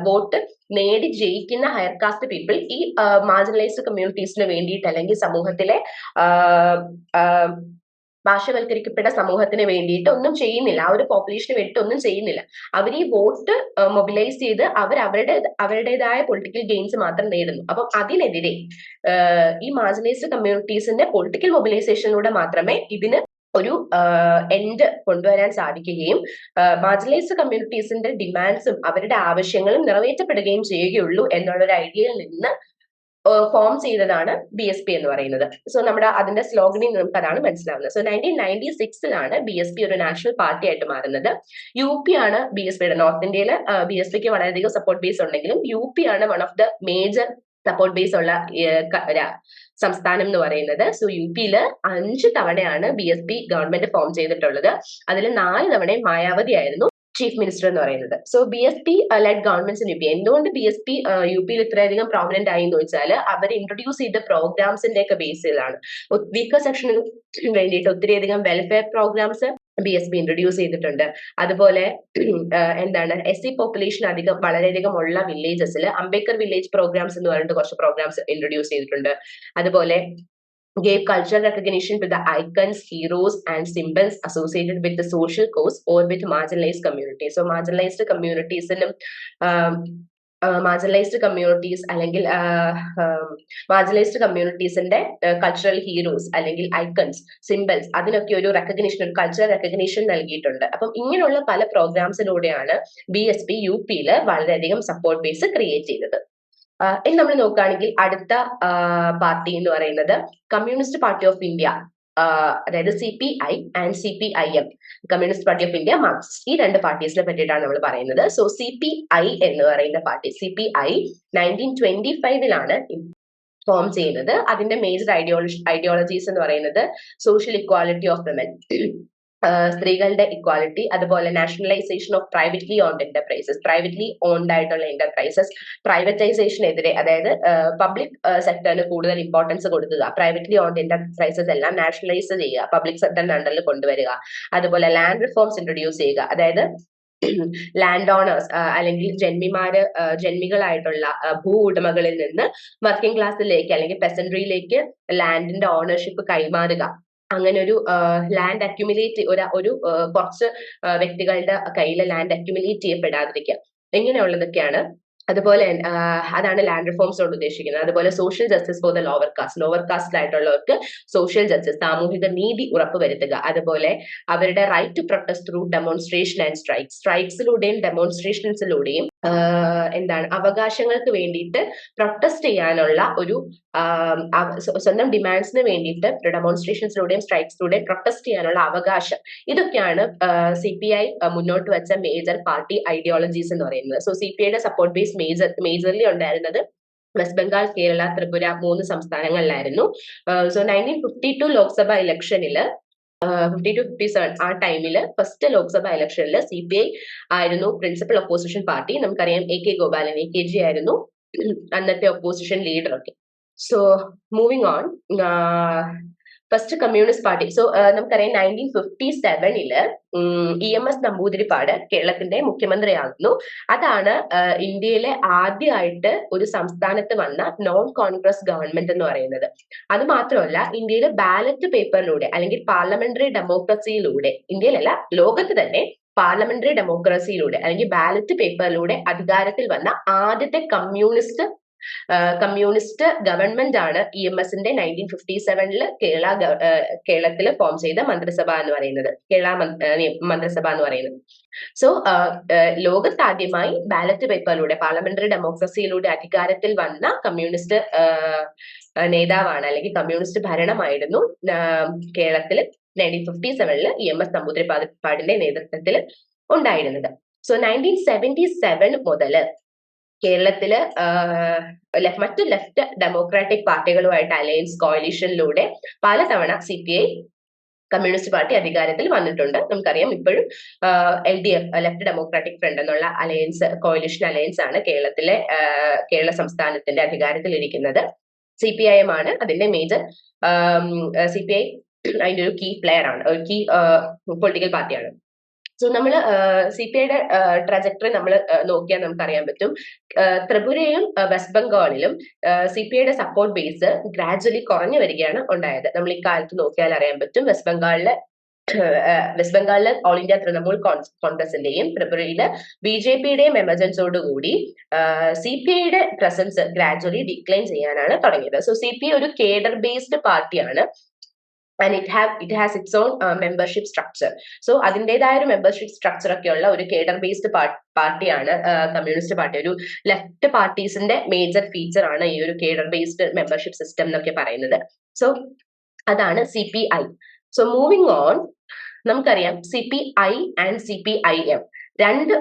വോട്ട് നേടി ജയിക്കുന്ന ഹയർ കാസ്റ്റ് പീപ്പിൾ ഈ മാർജിനലൈസ്ഡ് കമ്മ്യൂണിറ്റീസിന് വേണ്ടിയിട്ട് അല്ലെങ്കിൽ സമൂഹത്തിലെ പാർശ്വവൽക്കരിക്കപ്പെട്ട സമൂഹത്തിന് വേണ്ടിയിട്ട് ഒന്നും ചെയ്യുന്നില്ല, ആ ഒരു പോപ്പുലേഷന് വേണ്ടിയിട്ട് ഒന്നും ചെയ്യുന്നില്ല. അവർ ഈ വോട്ട് മൊബിലൈസ് ചെയ്ത് അവരുടേതായ പൊളിറ്റിക്കൽ ഗെയിൻസ് മാത്രം നേടുന്നു. അപ്പം അതിനെതിരെ ഈ മാർജിനലൈസ്ഡ് കമ്മ്യൂണിറ്റീസിന്റെ പൊളിറ്റിക്കൽ മൊബിലൈസേഷനിലൂടെ മാത്രമേ ഇതിന് ഒരു എൻഡ് കൊണ്ടുവരാൻ സാധിക്കുകയും മാർജിനലൈസ്ഡ് കമ്മ്യൂണിറ്റീസിന്റെ ഡിമാൻഡ്സും അവരുടെ ആവശ്യങ്ങളും നിറവേറ്റപ്പെടുകയും ചെയ്യുകയുള്ളൂ എന്നുള്ളൊരു ഐഡിയയിൽ നിന്ന് ഫോം ചെയ്തതാണ് BSP എന്ന് പറയുന്നത്. സോ നമ്മുടെ അതിന്റെ സ്ലോഗനിൽ നമുക്ക് അതാണ് മനസ്സിലാവുന്നത്. സോ 1996 BSP ഒരു നാഷണൽ പാർട്ടി ആയിട്ട് മാറുന്നത്. UP ആണ് BSPയുടെ, നോർത്ത് ഇന്ത്യയിൽ BSPക്ക് വളരെയധികം സപ്പോർട്ട് ബേസ് ഉണ്ടെങ്കിലും UP ആണ് വൺ ഓഫ് ദ മേജർ സപ്പോർട്ട് ബേസ് ഉള്ള സംസ്ഥാനം എന്ന് പറയുന്നത്. സോ UPയിൽ 5 തവണയാണ് BSP ഗവൺമെന്റ് ഫോം ചെയ്തിട്ടുള്ളത്. അതിൽ 4 തവണയും മായാവതി ആയിരുന്നു ചീഫ് മിനിസ്റ്റർ എന്ന് പറയുന്നത്. So BSP led governments in UP. എന്തുകൊണ്ട് BSP UPയിൽ ഇത്രയധികം പ്രോമിനന്റ് ആയി എന്ന് ചോദിച്ചാൽ അവർ ഇൻട്രൊഡ്യൂസ് ചെയ്ത പ്രോഗ്രാംസിന്റെ ഒക്കെ ബേസിലാണ്. വീക്കർ സെക്ഷന് വേണ്ടിയിട്ട് ഒത്തിരിയധികം വെൽഫെയർ പ്രോഗ്രാംസ് BSP ഇൻട്രൊഡ്യൂസ് ചെയ്തിട്ടുണ്ട്. അതുപോലെ SC പോപ്പുലേഷൻ വളരെയധികം ഉള്ള വില്ലേജസിൽ അംബേദ്കർ വില്ലേജ് പ്രോഗ്രാംസ് എന്ന് പറഞ്ഞിട്ട് കുറച്ച് പ്രോഗ്രാംസ് ഇൻട്രൊഡ്യൂസ് ചെയ്തിട്ടുണ്ട്. അതുപോലെ gave cultural recognition to the icons, heroes and symbols associated with the social cause or with marginalized communities. So marginalized communities അല്ലെങ്കിൽ മാർജിനലൈസ്ഡ് കമ്മ്യൂണിറ്റീസിന്റെ കൾച്ചറൽ ഹീറോസ് അല്ലെങ്കിൽ ഐക്കൺസ്, സിംബൽസ്, അതിനൊക്കെ ഒരു റെക്കഗ്നിഷൻ, ഒരു കൾച്ചറൽ റെക്കഗ്നിഷൻ നൽകിയിട്ടുണ്ട്. അപ്പം ഇങ്ങനെയുള്ള പല പ്രോഗ്രാംസിലൂടെയാണ് BSP UPയിൽ വളരെയധികം സപ്പോർട്ട് ബേസ് ക്രിയേറ്റ് ചെയ്തത്. ഇനി നമ്മൾ നോക്കുകയാണെങ്കിൽ അടുത്ത പാർട്ടി എന്ന് പറയുന്നത് കമ്മ്യൂണിസ്റ്റ് പാർട്ടി ഓഫ് ഇന്ത്യ, അതായത് CPI and CPIM, communist party of India, Marxist, ഈ 2 പാർട്ടീസിനെ പറ്റിയിട്ടാണ് നമ്മൾ പറയുന്നത്. സോ CPI എന്ന് പറയുന്ന പാർട്ടി, CPI 1925 ഫോം ചെയ്യുന്നത്. അതിന്റെ മേജർ ഐഡിയോളജീസ് എന്ന് പറയുന്നത് സോഷ്യൽ ഇക്വാലിറ്റി ഓഫ് വിമൻ, സ്ത്രീകളുടെ ഇക്വാലിറ്റി, അതുപോലെ nationalisation of privately owned enterprises, privately owned ആയിട്ടുള്ള എന്റർപ്രൈസസ് പ്രൈവറ്റൈസേഷനെതിരെ, അതായത് പബ്ലിക് സെക്ടറിന് കൂടുതൽ ഇമ്പോർട്ടൻസ് കൊടുക്കുക, പ്രൈവറ്റ്ലി ഓൺഡ് എന്റർപ്രൈസസ് എല്ലാം നാഷണലൈസ് ചെയ്യുക, പബ്ലിക് സെക്ടറിന്റെ അണ്ടറിൽ കൊണ്ടുവരിക, അതുപോലെ ലാൻഡ് റിഫോംസ് ഇൻട്രൊഡ്യൂസ് ചെയ്യുക, അതായത് ലാൻഡ് ഓണേഴ്സ് അല്ലെങ്കിൽ ജന്മികളായിട്ടുള്ള ഭൂ ഉടമകളിൽ നിന്ന് വർക്കിംഗ് ക്ലാസ്സിലേക്ക് അല്ലെങ്കിൽ പെസൻട്രിയിലേക്ക് ലാൻഡിന്റെ ഓണർഷിപ്പ് കൈമാറുക. അങ്ങനെ ഒരു ലാൻഡ് അക്യുമുലേറ്റ് ഒരു കുറച്ച് വ്യക്തികളുടെ കയ്യിൽ ലാൻഡ് അക്യുമുലേറ്റ് ചെയ്യപ്പെടാതിരിക്കുക, ഇങ്ങനെയുള്ളതൊക്കെയാണ്. അതുപോലെ അതാണ് ലാൻഡ് റിഫോംസ് കൊണ്ട് ഉദ്ദേശിക്കുന്നത്. അതുപോലെ social justice for the lower കാസ്റ്റിലായിട്ടുള്ളവർക്ക് സോഷ്യൽ ജസ്റ്റിസ്, സാമൂഹിക നീതി ഉറപ്പുവരുത്തുക. അതുപോലെ അവരുടെ right to protest through demonstration and സ്ട്രൈക്സിലൂടെയും ഡെമോൺസ്ട്രേഷൻസിലൂടെയും അവകാശങ്ങൾക്ക് വേണ്ടിയിട്ട് പ്രൊട്ടസ്റ്റ് ചെയ്യാനുള്ള ഒരു സ്വന്തം ഡിമാൻഡ്സിന് വേണ്ടിയിട്ട് ഡെമോൺസ്ട്രേഷൻസിലൂടെയും സ്ട്രൈക്സിലൂടെയും പ്രൊട്ടസ്റ്റ് ചെയ്യാനുള്ള അവകാശം. ഇതൊക്കെയാണ് CPI മുന്നോട്ട് വെച്ച മേജർ പാർട്ടി ഐഡിയോളജീസ് എന്ന് പറയുന്നത്. സോ CPIയുടെ സപ്പോർട്ട് ബേസ് മേജർലി ഉണ്ടായിരുന്നത് വെസ്റ്റ് ബംഗാൾ, കേരള, ത്രിപുര 3 സംസ്ഥാനങ്ങളിലായിരുന്നു. സോ 1952 ലോക്സഭ ഇലക്ഷനില് 52-57 ആ ടൈമില് ഫസ്റ്റ് ലോക്സഭ ഇലക്ഷനിൽ CPI ആയിരുന്നു പ്രിൻസിപ്പൽ ഒപ്പോസിഷൻ പാർട്ടി. നമുക്കറിയാം AK ഗോപാലൻ, AKG ആയിരുന്നു അന്നത്തെ ഒപ്പോസിഷൻ ലീഡർ ഒക്കെ. So moving on, first communist party. So നമുക്കറിയാം 1957 EMS നമ്പൂതിരിപ്പാട് കേരളത്തിന്റെ മുഖ്യമന്ത്രിയാകുന്നു. അതാണ് ഇന്ത്യയിലെ ആദ്യമായിട്ട് ഒരു സംസ്ഥാനത്ത് വന്ന നോൺ കോൺഗ്രസ് ഗവൺമെന്റ് എന്ന് പറയുന്നത്. അത് മാത്രമല്ല, ഇന്ത്യയിലെ ബാലറ്റ് പേപ്പറിലൂടെ അല്ലെങ്കിൽ പാർലമെന്ററി ഡെമോക്രസിയിലൂടെ, ഇന്ത്യയിലല്ല ലോകത്ത് തന്നെ പാർലമെന്ററി ഡെമോക്രസിയിലൂടെ അല്ലെങ്കിൽ ബാലറ്റ് പേപ്പറിലൂടെ അധികാരത്തിൽ വന്ന ആദ്യത്തെ കമ്മ്യൂണിസ്റ്റ് ഗവൺമെന്റ് ആണ് EMSന്റെ 1957 കേരളത്തിൽ ഫോം ചെയ്ത മന്ത്രിസഭ എന്ന് പറയുന്നത്, കേരള മന്ത്രിസഭ എന്ന് പറയുന്നത്. സോ ലോകത്താദ്യമായി ബാലറ്റ് പേപ്പറിലൂടെ പാർലമെന്ററി ഡെമോക്രസിയിലൂടെ അധികാരത്തിൽ വന്ന കമ്മ്യൂണിസ്റ്റ് നേതാവാണ്, അല്ലെങ്കിൽ കമ്മ്യൂണിസ്റ്റ് ഭരണമായിരുന്നു കേരളത്തിൽ 1957 EMS നമ്പൂതിരിപ്പാടിന്റെ നേതൃത്വത്തിൽ ഉണ്ടായിരുന്നത്. സോ 1977 മുതല് കേരളത്തില് മറ്റു ലെഫ്റ്റ് ഡെമോക്രാറ്റിക് പാർട്ടികളുമായിട്ട് അലയൻസ് കോalitionലൂടെ പലതവണ CPI കമ്മ്യൂണിസ്റ്റ് പാർട്ടി അധികാരത്തിൽ വന്നിട്ടുണ്ട്. നമുക്കറിയാം ഇപ്പോഴും LDF ലെഫ്റ്റ് ഡെമോക്രാറ്റിക് ഫ്രണ്ട് എന്നുള്ള കോalition അലയൻസ് ആണ് കേരള സംസ്ഥാനത്തിന്റെ അധികാരത്തിൽ ഇരിക്കുന്നത്. CPIM ആണ് അതിന്റെ മേജർ. CPI അതിന്റെ ഒരു കീ പ്ലെയർ ആണ്, ഒരു കീ പൊളിറ്റിക്കൽ പാർട്ടിയാണ്. സോ നമ്മൾ CPIയുടെ ട്രജക്ടറി നമ്മൾ നോക്കിയാൽ നമുക്കറിയാൻ പറ്റും, ത്രിപുരയിലും വെസ്റ്റ് ബംഗാളിലും CPIയുടെ സപ്പോർട്ട് ബേസ് ഗ്രാജുവലി കുറഞ്ഞു വരികയാണ് ഉണ്ടായത്. നമ്മൾ ഈ കാലത്ത് നോക്കിയാൽ അറിയാൻ പറ്റും, വെസ്റ്റ് ബംഗാളിലെ ഓൾ ഇന്ത്യ തൃണമൂൽ കോൺഗ്രസിന്റെയും ത്രിപുരയിലെ BJPയുടെയും എമർജൻസോടുകൂടി CPIയുടെ പ്രസൻസ് ഗ്രാജുവലി ഡിക്ലൈൻ ചെയ്യാനാണ് തുടങ്ങിയത്. സോ CPI ഒരു കേഡർ ബേസ്ഡ് പാർട്ടിയാണ്. And it has its own membership structure. So അതിൻ്റെതായ ഒരു മെമ്പർഷിപ്പ് സ്ട്രക്ചർ ഒക്കെ ഉള്ള ഒരു കേഡർ ബേസ്ഡ് പാർട്ടിയാണ് കമ്മ്യൂണിസ്റ്റ് പാർട്ടി. ഒരു ലെഫ്റ്റ് പാർട്ടീസിന്റെ മേജർ ഫീച്ചർ ആണ് ഈ ഒരു കേഡർ ബേസ്ഡ് മെമ്പർഷിപ്പ് സിസ്റ്റം എന്നൊക്കെ പറയുന്നത്. സോ അതാണ് CPI. സോ മൂവിങ് ഓൺ, നമുക്കറിയാം CPI ആൻഡ് CPIM രണ്ട്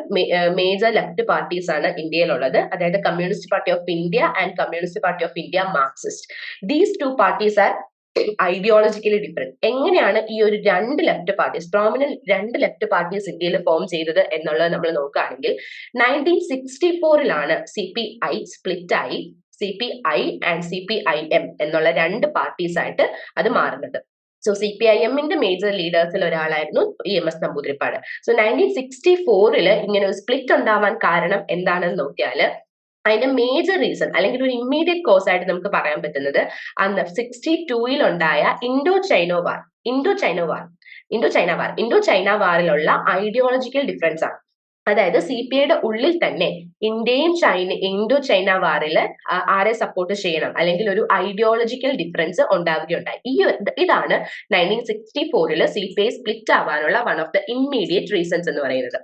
മേജർ ലെഫ്റ്റ് പാർട്ടീസ് ആണ് ഇന്ത്യയിലുള്ളത്, അതായത് communist party of India and communist party of India Marxist. These two parties R ideologically different. എങ്ങനെയാണ് ഈ ഒരു രണ്ട് ലെഫ്റ്റ് പാർട്ടീസ് ഇന്ത്യയിൽ ഫോം ചെയ്തത് എന്നുള്ളത് നമ്മൾ നോക്കുകയാണെങ്കിൽ 1964 CPI സ്പ്ലിറ്റ് ആയി CPI ആൻഡ് CPIM എന്നുള്ള രണ്ട് പാർട്ടീസ് ആയിട്ട് അത് മാറുന്നത്. സോ CPIMന്റെ മേജർ ലീഡേഴ്സിൽ ഒരാളായിരുന്നു EMS നമ്പൂതിരിപ്പാട്. സോ 1964 ഇങ്ങനെ ഒരു സ്പ്ലിറ്റ് ഉണ്ടാവാൻ കാരണം എന്താണെന്ന് നോക്കിയാൽ അതിന്റെ മേജർ റീസൺ അല്ലെങ്കിൽ ഒരു ഇമ്മീഡിയറ്റ് കോസ് ആയിട്ട് നമുക്ക് പറയാൻ പറ്റുന്നത് അന്ന് 62 ഉണ്ടായ ഇൻഡോ ചൈന വാറിലുള്ള ഐഡിയോളജിക്കൽ ഡിഫറൻസ് ആണ്. അതായത് CPIയുടെ ഉള്ളിൽ തന്നെ ഇൻഡോ ചൈന വാറിൽ ആരെ സപ്പോർട്ട് ചെയ്യണം അല്ലെങ്കിൽ ഒരു ഐഡിയോളജിക്കൽ ഡിഫറൻസ് ഉണ്ടാവുകയുണ്ടായി. ഇതാണ് 1964 CPI സ്പ്ലിറ്റ് ആവാനുള്ള one of the immediate reasons എന്ന് പറയുന്നത്.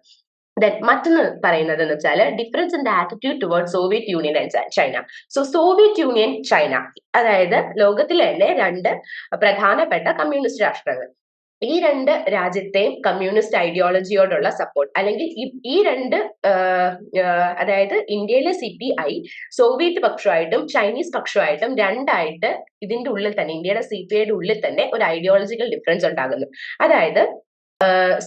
മറ്റൊന്ന് പറയുന്നത് എന്ന് വെച്ചാൽ difference in the attitude toward Soviet union and China. So Soviet union, China, അതായത് ലോകത്തിലെ തന്നെ രണ്ട് പ്രധാനപ്പെട്ട കമ്മ്യൂണിസ്റ്റ് രാഷ്ട്രങ്ങൾ. ഈ രണ്ട് രാജ്യത്തെയും കമ്മ്യൂണിസ്റ്റ് ഐഡിയോളജിയോടുള്ള സപ്പോർട്ട് അല്ലെങ്കിൽ ഈ രണ്ട് അതായത് ഇന്ത്യയിലെ CPI സോവിയറ്റ് പക്ഷമായിട്ടും ചൈനീസ് പക്ഷമായിട്ടും രണ്ടായിട്ട് ഇതിന്റെ ഉള്ളിൽ തന്നെ, ഇന്ത്യയുടെ CPIയുടെ ഉള്ളിൽ തന്നെ ഒരു ഐഡിയോളജിക്കൽ ഡിഫറൻസ് ഉണ്ടാകുന്നു. അതായത്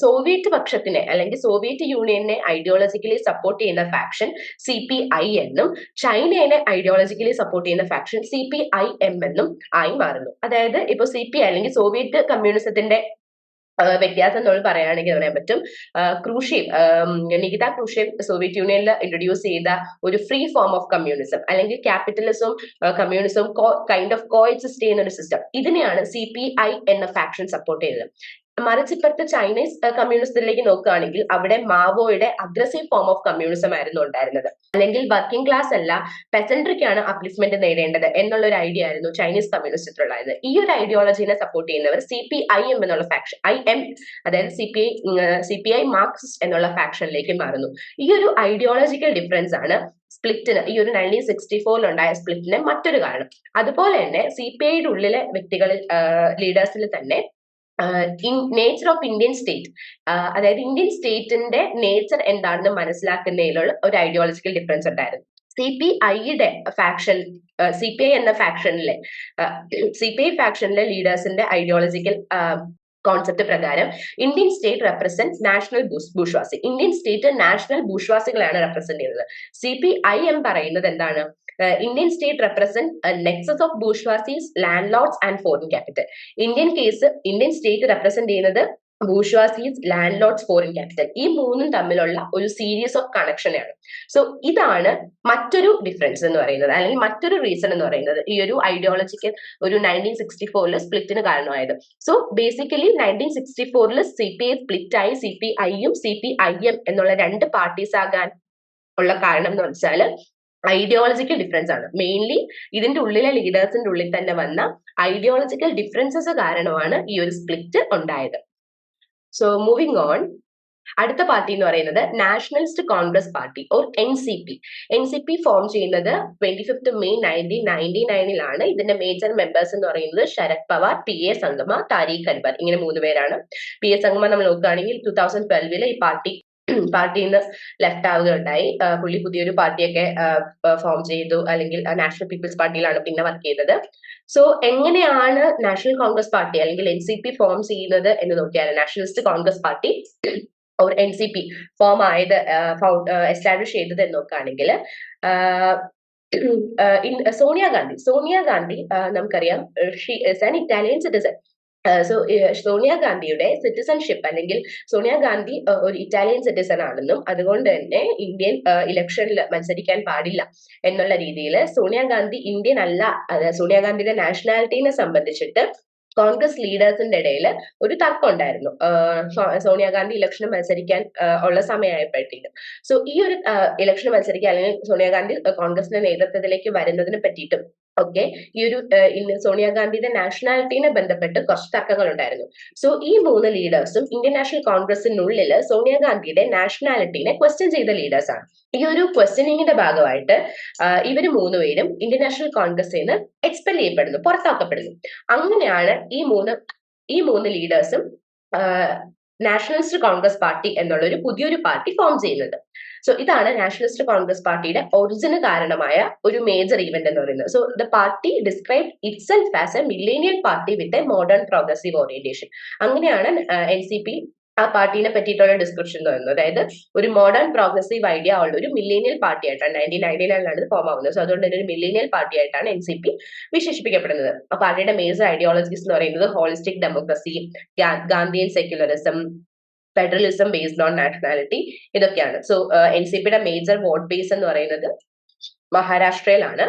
സോവിയറ്റ് പക്ഷത്തിനെ അല്ലെങ്കിൽ സോവിയറ്റ് യൂണിയനെ ഐഡിയോളജിക്കലി സപ്പോർട്ട് ചെയ്യുന്ന ഫാക്ഷൻ CPI എന്നും ചൈനയെ ഐഡിയോളജിക്കലി സപ്പോർട്ട് ചെയ്യുന്ന ഫാക്ഷൻ CPIM എന്നും ആയി മാറുന്നു. അതായത് ഇപ്പൊ CPI അല്ലെങ്കിൽ സോവിയറ്റ് കമ്മ്യൂണിസത്തിന്റെ വ്യത്യാസം നമ്മൾ പറയുകയാണെങ്കിൽ പറയാൻ പറ്റും. ക്രൂഷേവ് നികിത ക്രൂഷേവ് സോവിയറ്റ് യൂണിയനിൽ ഇൻട്രൊഡ്യൂസ് ചെയ്ത ഒരു ഫ്രീ ഫോം ഓഫ് കമ്മ്യൂണിസം അല്ലെങ്കിൽ ക്യാപിറ്റലിസവും കമ്മ്യൂണിസവും കൈൻഡ് ഓഫ് കോഎക്സിസ്റ്റ് ചെയ്യുന്ന ഒരു സിസ്റ്റം, ഇതിനെയാണ് CPI എന്ന ഫാക്ഷൻ സപ്പോർട്ട് ചെയ്തത്. മറിച്ച് ഇപ്പോഴത്തെ ചൈനീസ് കമ്മ്യൂണിസത്തിലേക്ക് നോക്കുകയാണെങ്കിൽ അവിടെ മാവോയുടെ അഗ്രസീവ് ഫോം ഓഫ് കമ്മ്യൂണിസം ആയിരുന്നു ഉണ്ടായിരുന്നത്. അല്ലെങ്കിൽ വർക്കിംഗ് ക്ലാസ് അല്ല പെസൻട്രിക്കാണ് അപ്ലിഫ്റ്റ്മെന്റ് നേടേണ്ടത് എന്നുള്ള ഒരു ഐഡിയ ആയിരുന്നു ചൈനീസ് കമ്മ്യൂണിസ്റ്റിലുള്ളത്. ഈ ഒരു ഐഡിയോളജിനെ സപ്പോർട്ട് ചെയ്യുന്നവർ CPIM എന്നുള്ള ഫാക്ഷൻ IM അതായത് CPI മാർക്സിസ്റ്റ് എന്നുള്ള ഫാക്ഷനിലേക്ക് മാറുന്നു. ഈ ഒരു ഐഡിയോളജിക്കൽ ഡിഫറൻസ് ആണ് സ്പ്ലിറ്റിന് ഈ ഒരു 1964 ഉണ്ടായ സ്പ്ലിറ്റിന് മറ്റൊരു കാരണം. അതുപോലെ തന്നെ CPIയുടെ ഉള്ളിലെ വ്യക്തികളിൽ ലീഡേഴ്സിൽ തന്നെ നേച്ചർ ഓഫ് ഇന്ത്യൻ സ്റ്റേറ്റ് അതായത് ഇന്ത്യൻ സ്റ്റേറ്റിന്റെ നേച്ചർ എന്താണെന്ന് മനസ്സിലാക്കുന്നതിലുള്ള ഒരു ഐഡിയോളജിക്കൽ ഡിഫറൻസ് ഉണ്ടായിരുന്നു. CPIയുടെ ഫാക്ഷൻ CPI എന്ന ഫാക്ഷനിലെ ലീഡേഴ്സിന്റെ ഐഡിയോളജിക്കൽ കോൺസെപ്റ്റ് പ്രകാരം Indian state represent national bourgeoisie. Indian state national ബൂഷ്വാസികളെയാണ് റെപ്രസെന്റ് ചെയ്യുന്നത്. CPIM പറയുന്നത് എന്താണ്? Indian state represent nexus of bourgeoisies, landlords and foreign capital. Indian state represent ചെയ്യുന്നത് bourgeoisies, landlords, foreign capital, ഈ മൂന്നും തമ്മിലുള്ള ഒരു സീരീസ് ഓഫ് കണക്ഷനാണ്. സോ ഇതാണ് മറ്റൊരു ഡിഫറൻസ് എന്ന് പറയുന്നത്, അല്ലെങ്കിൽ മറ്റൊരു റീസൺ എന്ന് പറയുന്നത് ഈ ഒരു ഐഡിയോളജിക്കൽ ഒരു 1964 സ്പ്ലിറ്റിന് കാരണമായത്. സോ ബേസിക്കലി 1964 CPI സ്പ്ലിറ്റ് ആയി CPIയും CPIM എന്നുള്ള രണ്ട് പാർട്ടീസ് ആകാൻ ഉള്ള കാരണം എന്ന് വെച്ചാൽ ഐഡിയോളജിക്കൽ ഡിഫറൻസ് ആണ്. മെയിൻലി ഇതിന്റെ ഉള്ളിലെ ലീഡേഴ്സിന്റെ ഉള്ളിൽ തന്നെ വന്ന ഐഡിയോളജിക്കൽ ഡിഫറൻസസ് കാരണമാണ് ഈ ഒരു സ്പ്ലിറ്റ് ഉണ്ടായത്. സോ മൂവിങ് ഓൺ, അടുത്ത പാർട്ടി എന്ന് പറയുന്നത് nationalist Congress Party or NCP form ചെയ്യുന്നത് 25 മെയ് 1999 ഇതിന്റെ മേജർ മെമ്പേഴ്സ് എന്ന് പറയുന്നത് ശരത് പവാർ, PA സംഗമ, താരിഖ് അൻവർ, ഇങ്ങനെ 3 പേരാണ്. PA സംഗമ നമ്മൾ നോക്കുകയാണെങ്കിൽ 2012 ഈ പാർട്ടിയിൽ നിന്ന് ലെഫ്റ്റ് ആവുകയുണ്ടായി. പുള്ളി പുതിയൊരു പാർട്ടിയൊക്കെ ഫോം ചെയ്തു, അല്ലെങ്കിൽ നാഷണൽ പീപ്പിൾസ് പാർട്ടിയിലാണ് പിന്നെ വർക്ക് ചെയ്തത്. സോ എങ്ങനെയാണ് നാഷണൽ കോൺഗ്രസ് പാർട്ടി അല്ലെങ്കിൽ NCP ഫോം ചെയ്യുന്നത് എന്ന് നോക്കിയാൽ, Nationalist Congress Party or NCP form ആയത് എസ്റ്റാബ്ലിഷ് ചെയ്തത് എന്ന് നോക്കുകയാണെങ്കിൽ സോണിയാഗാന്ധി നമുക്കറിയാം, she is an Italian citizen. സോണിയാഗാന്ധിയുടെ സിറ്റിസൺഷിപ്പ് അല്ലെങ്കിൽ സോണിയാഗാന്ധി ഒരു ഇറ്റാലിയൻ സിറ്റിസൺ ആണെന്നും അതുകൊണ്ട് തന്നെ ഇന്ത്യൻ ഇലക്ഷനിൽ മത്സരിക്കാൻ പാടില്ല എന്നുള്ള രീതിയിൽ സോണിയാഗാന്ധി ഇന്ത്യൻ അല്ല, സോണിയാഗാന്ധിയുടെ നാഷണാലിറ്റിനെ സംബന്ധിച്ചിട്ട് കോൺഗ്രസ് ലീഡേഴ്സിന്റെ ഇടയിൽ ഒരു തർക്കം ഉണ്ടായിരുന്നു സോണിയാഗാന്ധി ഇലക്ഷന് മത്സരിക്കാൻ ഉള്ള സമയമായപ്പോഴത്തേക്കും. സോ ഈ ഒരു ഇലക്ഷന് മത്സരിക്കാൻ അല്ലെങ്കിൽ സോണിയാഗാന്ധി കോൺഗ്രസിന്റെ നേതൃത്വത്തിലേക്ക് വരുന്നതിനെ പറ്റിയിട്ടും ഒക്കെ ഈ ഒരു സോണിയാഗാന്ധിയുടെ നാഷണാലിറ്റിനെ ബന്ധപ്പെട്ട് കുറച്ച് തർക്കങ്ങൾ ഉണ്ടായിരുന്നു. സോ ഈ 3 ലീഡേഴ്സും ഇന്ത്യൻ നാഷണൽ കോൺഗ്രസിനുള്ളിൽ സോണിയാഗാന്ധിയുടെ നാഷണാലിറ്റിനെ ക്വസ്റ്റ്യൻ ചെയ്ത ലീഡേഴ്സ് ആണ്. ഈ ഒരു ക്വസ്റ്റ്യനിങ്ങിന്റെ ഭാഗമായിട്ട് ഇവര് 3 പേരും ഇന്ത്യൻ നാഷണൽ കോൺഗ്രസിൽ നിന്ന് എക്സ്പെൽ ചെയ്യപ്പെടുന്നു, പുറത്താക്കപ്പെടുന്നു. അങ്ങനെയാണ് ഈ മൂന്ന് ലീഡേഴ്സും നാഷണലിസ്റ്റ് കോൺഗ്രസ് പാർട്ടി എന്നുള്ള ഒരു പുതിയൊരു പാർട്ടി ഫോം ചെയ്യുന്നത്. സോ ഇതാണ് നാഷണലിസ്റ്റ് കോൺഗ്രസ് പാർട്ടിയുടെ ഒറിജിന് കാരണമായ ഒരു മേജർ ഇവന്റ് എന്ന് പറയുന്നത്. So the party describe itself as A millennial party with a modern progressive orientation. അങ്ങനെയാണ് NCP ആ പാർട്ടിനെ പറ്റിയിട്ടുള്ള ഡിസ്ക്രിപ്ഷൻ എന്ന് പറയുന്നത്. അതായത് ഒരു മോഡേൺ പ്രോഗ്രസീവ് ഐഡിയ ഉള്ള ഒരു മില്ലേനിയൽ പാർട്ടി ആയിട്ടാണ് 1999 ഇത് ഫോം ആവുന്നത്. സോ അതുകൊണ്ട് തന്നെ ഒരു മില്ലേനിയൽ പാർട്ടി ആയിട്ടാണ് NCP വിശേഷിപ്പിക്കപ്പെടുന്നത്. ആ പാർട്ടിയുടെ മേജർ ഐഡിയോളജീസ് എന്ന് പറയുന്നത് holistic democracy, Gandhian secularism, federalism based on nationality, ഇതൊക്കെയാണ്. സോ NCPയുടെ മേജർ വോട്ട് ബേസ് എന്ന് പറയുന്നത് മഹാരാഷ്ട്രയിലാണ്.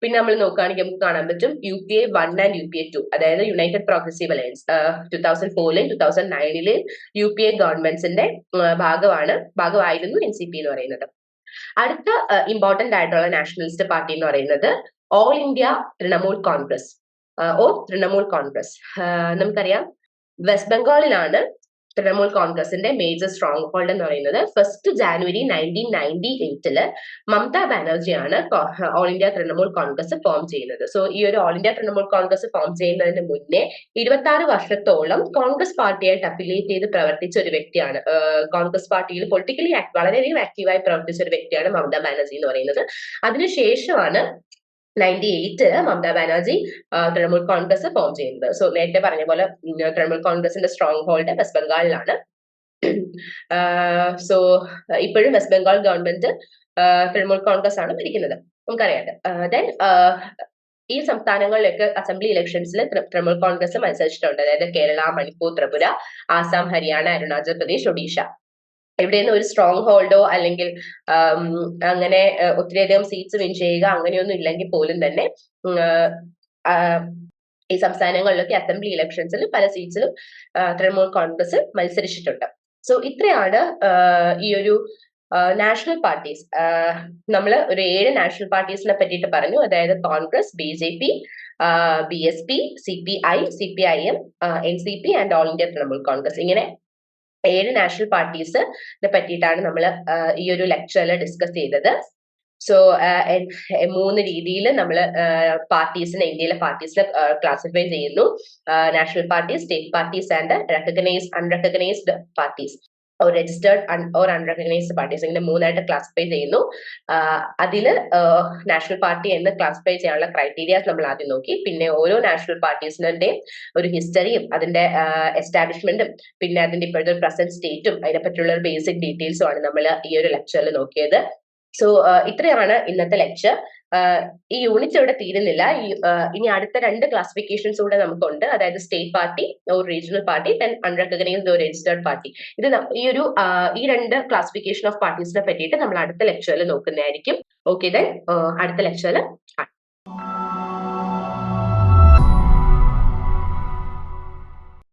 പിന്നെ നമ്മൾ നോക്കുകയാണെങ്കിൽ നമുക്ക് കാണാൻ പറ്റും UPA 1 ആൻഡ് UPA 2, അതായത് യുണൈറ്റഡ് പ്രോഗ്രസീവ് അലയൻസ് 2004 2009 UPA ഗവൺമെന്റ്സിന്റെ ഭാഗമായിരുന്നു NCP എന്ന് പറയുന്നത്. അടുത്ത ഇമ്പോർട്ടന്റ് ആയിട്ടുള്ള നാഷണലിസ്റ്റ് പാർട്ടി എന്ന് പറയുന്നത് all India Trinamool Congress or Trinamool Congress. നമുക്കറിയാം വെസ്റ്റ് ബംഗാളിലാണ് തൃണമൂൽ കോൺഗ്രസിന്റെ മേജർ സ്ട്രോങ് ഹോൾഡ് എന്ന് പറയുന്നത്. 1 ജാനുവരി 1998 മമതാ ബാനർജിയാണ് All India Trinamool Congress form ചെയ്യുന്നത്. സോ ഈ ഒരു All India Trinamool Congress form ചെയ്യുന്നതിന് മുന്നേ 26 വർഷത്തോളം കോൺഗ്രസ് പാർട്ടിയായിട്ട് അഫിലിയേറ്റ് ചെയ്ത് പ്രവർത്തിച്ച ഒരു വ്യക്തിയാണ്. കോൺഗ്രസ് പാർട്ടിയിൽ പൊളിറ്റിക്കലി വളരെയധികം ആക്റ്റീവായി പ്രവർത്തിച്ച ഒരു വ്യക്തിയാണ് മമതാ ബാനർജി എന്ന് പറയുന്നത്. അതിനുശേഷമാണ് 98 മമതാ ബാനർജി തൃണമൂൽ കോൺഗ്രസ് ഫോം ചെയ്യുന്നത്. സോ നേരത്തെ പറഞ്ഞ പോലെ തൃണമൂൽ കോൺഗ്രസിന്റെ സ്ട്രോങ് ഹോൾഡ് വെസ്റ്റ് ബംഗാളിലാണ്. സോ ഇപ്പോഴും വെസ്റ്റ് ബംഗാൾ ഗവൺമെന്റ് തൃണമൂൽ കോൺഗ്രസ് ആണ് ഭരിക്കുന്നത്, നമുക്കറിയാം. ദെൻ ഈ സംസ്ഥാനങ്ങളിലൊക്കെ അസംബ്ലി ഇലക്ഷൻസിൽ തൃണമൂൽ കോൺഗ്രസ് മത്സരിച്ചിട്ടുണ്ട്. അതായത് കേരള, മണിപ്പൂർ, ത്രിപുര, ആസാം, ഹരിയാന, അരുണാചൽ പ്രദേശ്, ഒഡീഷ. എവിടെയൊന്നും ഒരു സ്ട്രോങ് ഹോൾഡോ അല്ലെങ്കിൽ അങ്ങനെ ഒത്തിരിയധികം സീറ്റ്സ് വിൻ ചെയ്യുക അങ്ങനെയൊന്നും ഇല്ലെങ്കിൽ പോലും തന്നെ ഈ സംസ്ഥാനങ്ങളിലൊക്കെ അസംബ്ലി ഇലക്ഷൻസിൽ പല സീറ്റ്സിലും തൃണമൂൽ കോൺഗ്രസ് മത്സരിച്ചിട്ടുണ്ട്. സോ ഇത്രയാണ് ഈ ഒരു നാഷണൽ പാർട്ടീസ്. നമ്മൾ ഒരു 7 നാഷണൽ പാർട്ടീസിനെ പറ്റിയിട്ട് പറഞ്ഞു. അതായത് Congress, BJP, BSP, CPI, CPIM, NCP and all India Trinamool Congress. ഇങ്ങനെ 7 നാഷണൽ പാർട്ടീസിനെ പറ്റിയിട്ടാണ് നമ്മൾ ഈ ഒരു ലെക്ചറിൽ ഡിസ്കസ് ചെയ്തത്. സോ 3 രീതിയിൽ നമ്മൾ പാർട്ടീസിനെ, ഇന്ത്യയിലെ പാർട്ടീസിനെ ക്ലാസിഫൈ ചെയ്യുന്നു. National parties, state parties and unrecognised parties, registered or unrecognised parties. ഇങ്ങനെ 3ആയിട്ട് ക്ലാസിഫൈ ചെയ്യുന്നു. അതില് നാഷണൽ പാർട്ടി എന്ന് ക്ലാസിഫൈ ചെയ്യാനുള്ള ക്രൈറ്റീരിയാസ് നമ്മൾ ആദ്യം നോക്കി. പിന്നെ ഓരോ നാഷണൽ പാർട്ടീസിന്റെയും ഒരു ഹിസ്റ്ററിയും അതിന്റെ എസ്റ്റാബ്ലിഷ്മെന്റും പിന്നെ അതിന്റെ ഇപ്പോഴത്തെ പ്രസന്റ് സ്റ്റേറ്റും അതിനെപ്പറ്റിയുള്ള ഒരു ബേസിക് ഡീറ്റെയിൽസും ആണ് നമ്മൾ ഈ ഒരു ലെക്ചറിൽ നോക്കിയത്. സോ ഇത്രയാണ് ഇന്നത്തെ ലെക്ചർ. ഈ യൂണിറ്റ് ഇവിടെ തീരുന്നില്ല. ഇനി അടുത്ത 2 ക്ലാസിഫിക്കേഷൻസ് കൂടെ നമുക്കുണ്ട്. അതായത് state party or regional party, then unrecognised or registered party. ഇത് ഈ 2 ക്ലാസിഫിക്കേഷൻ ഓഫ് പാർട്ടീസിനെ പറ്റിയിട്ട് നമ്മൾ അടുത്ത ലെക്ചറിൽ നോക്കുന്നതായിരിക്കും. ഓക്കെ, ദെൻ അടുത്ത ലെക്ചറിൽ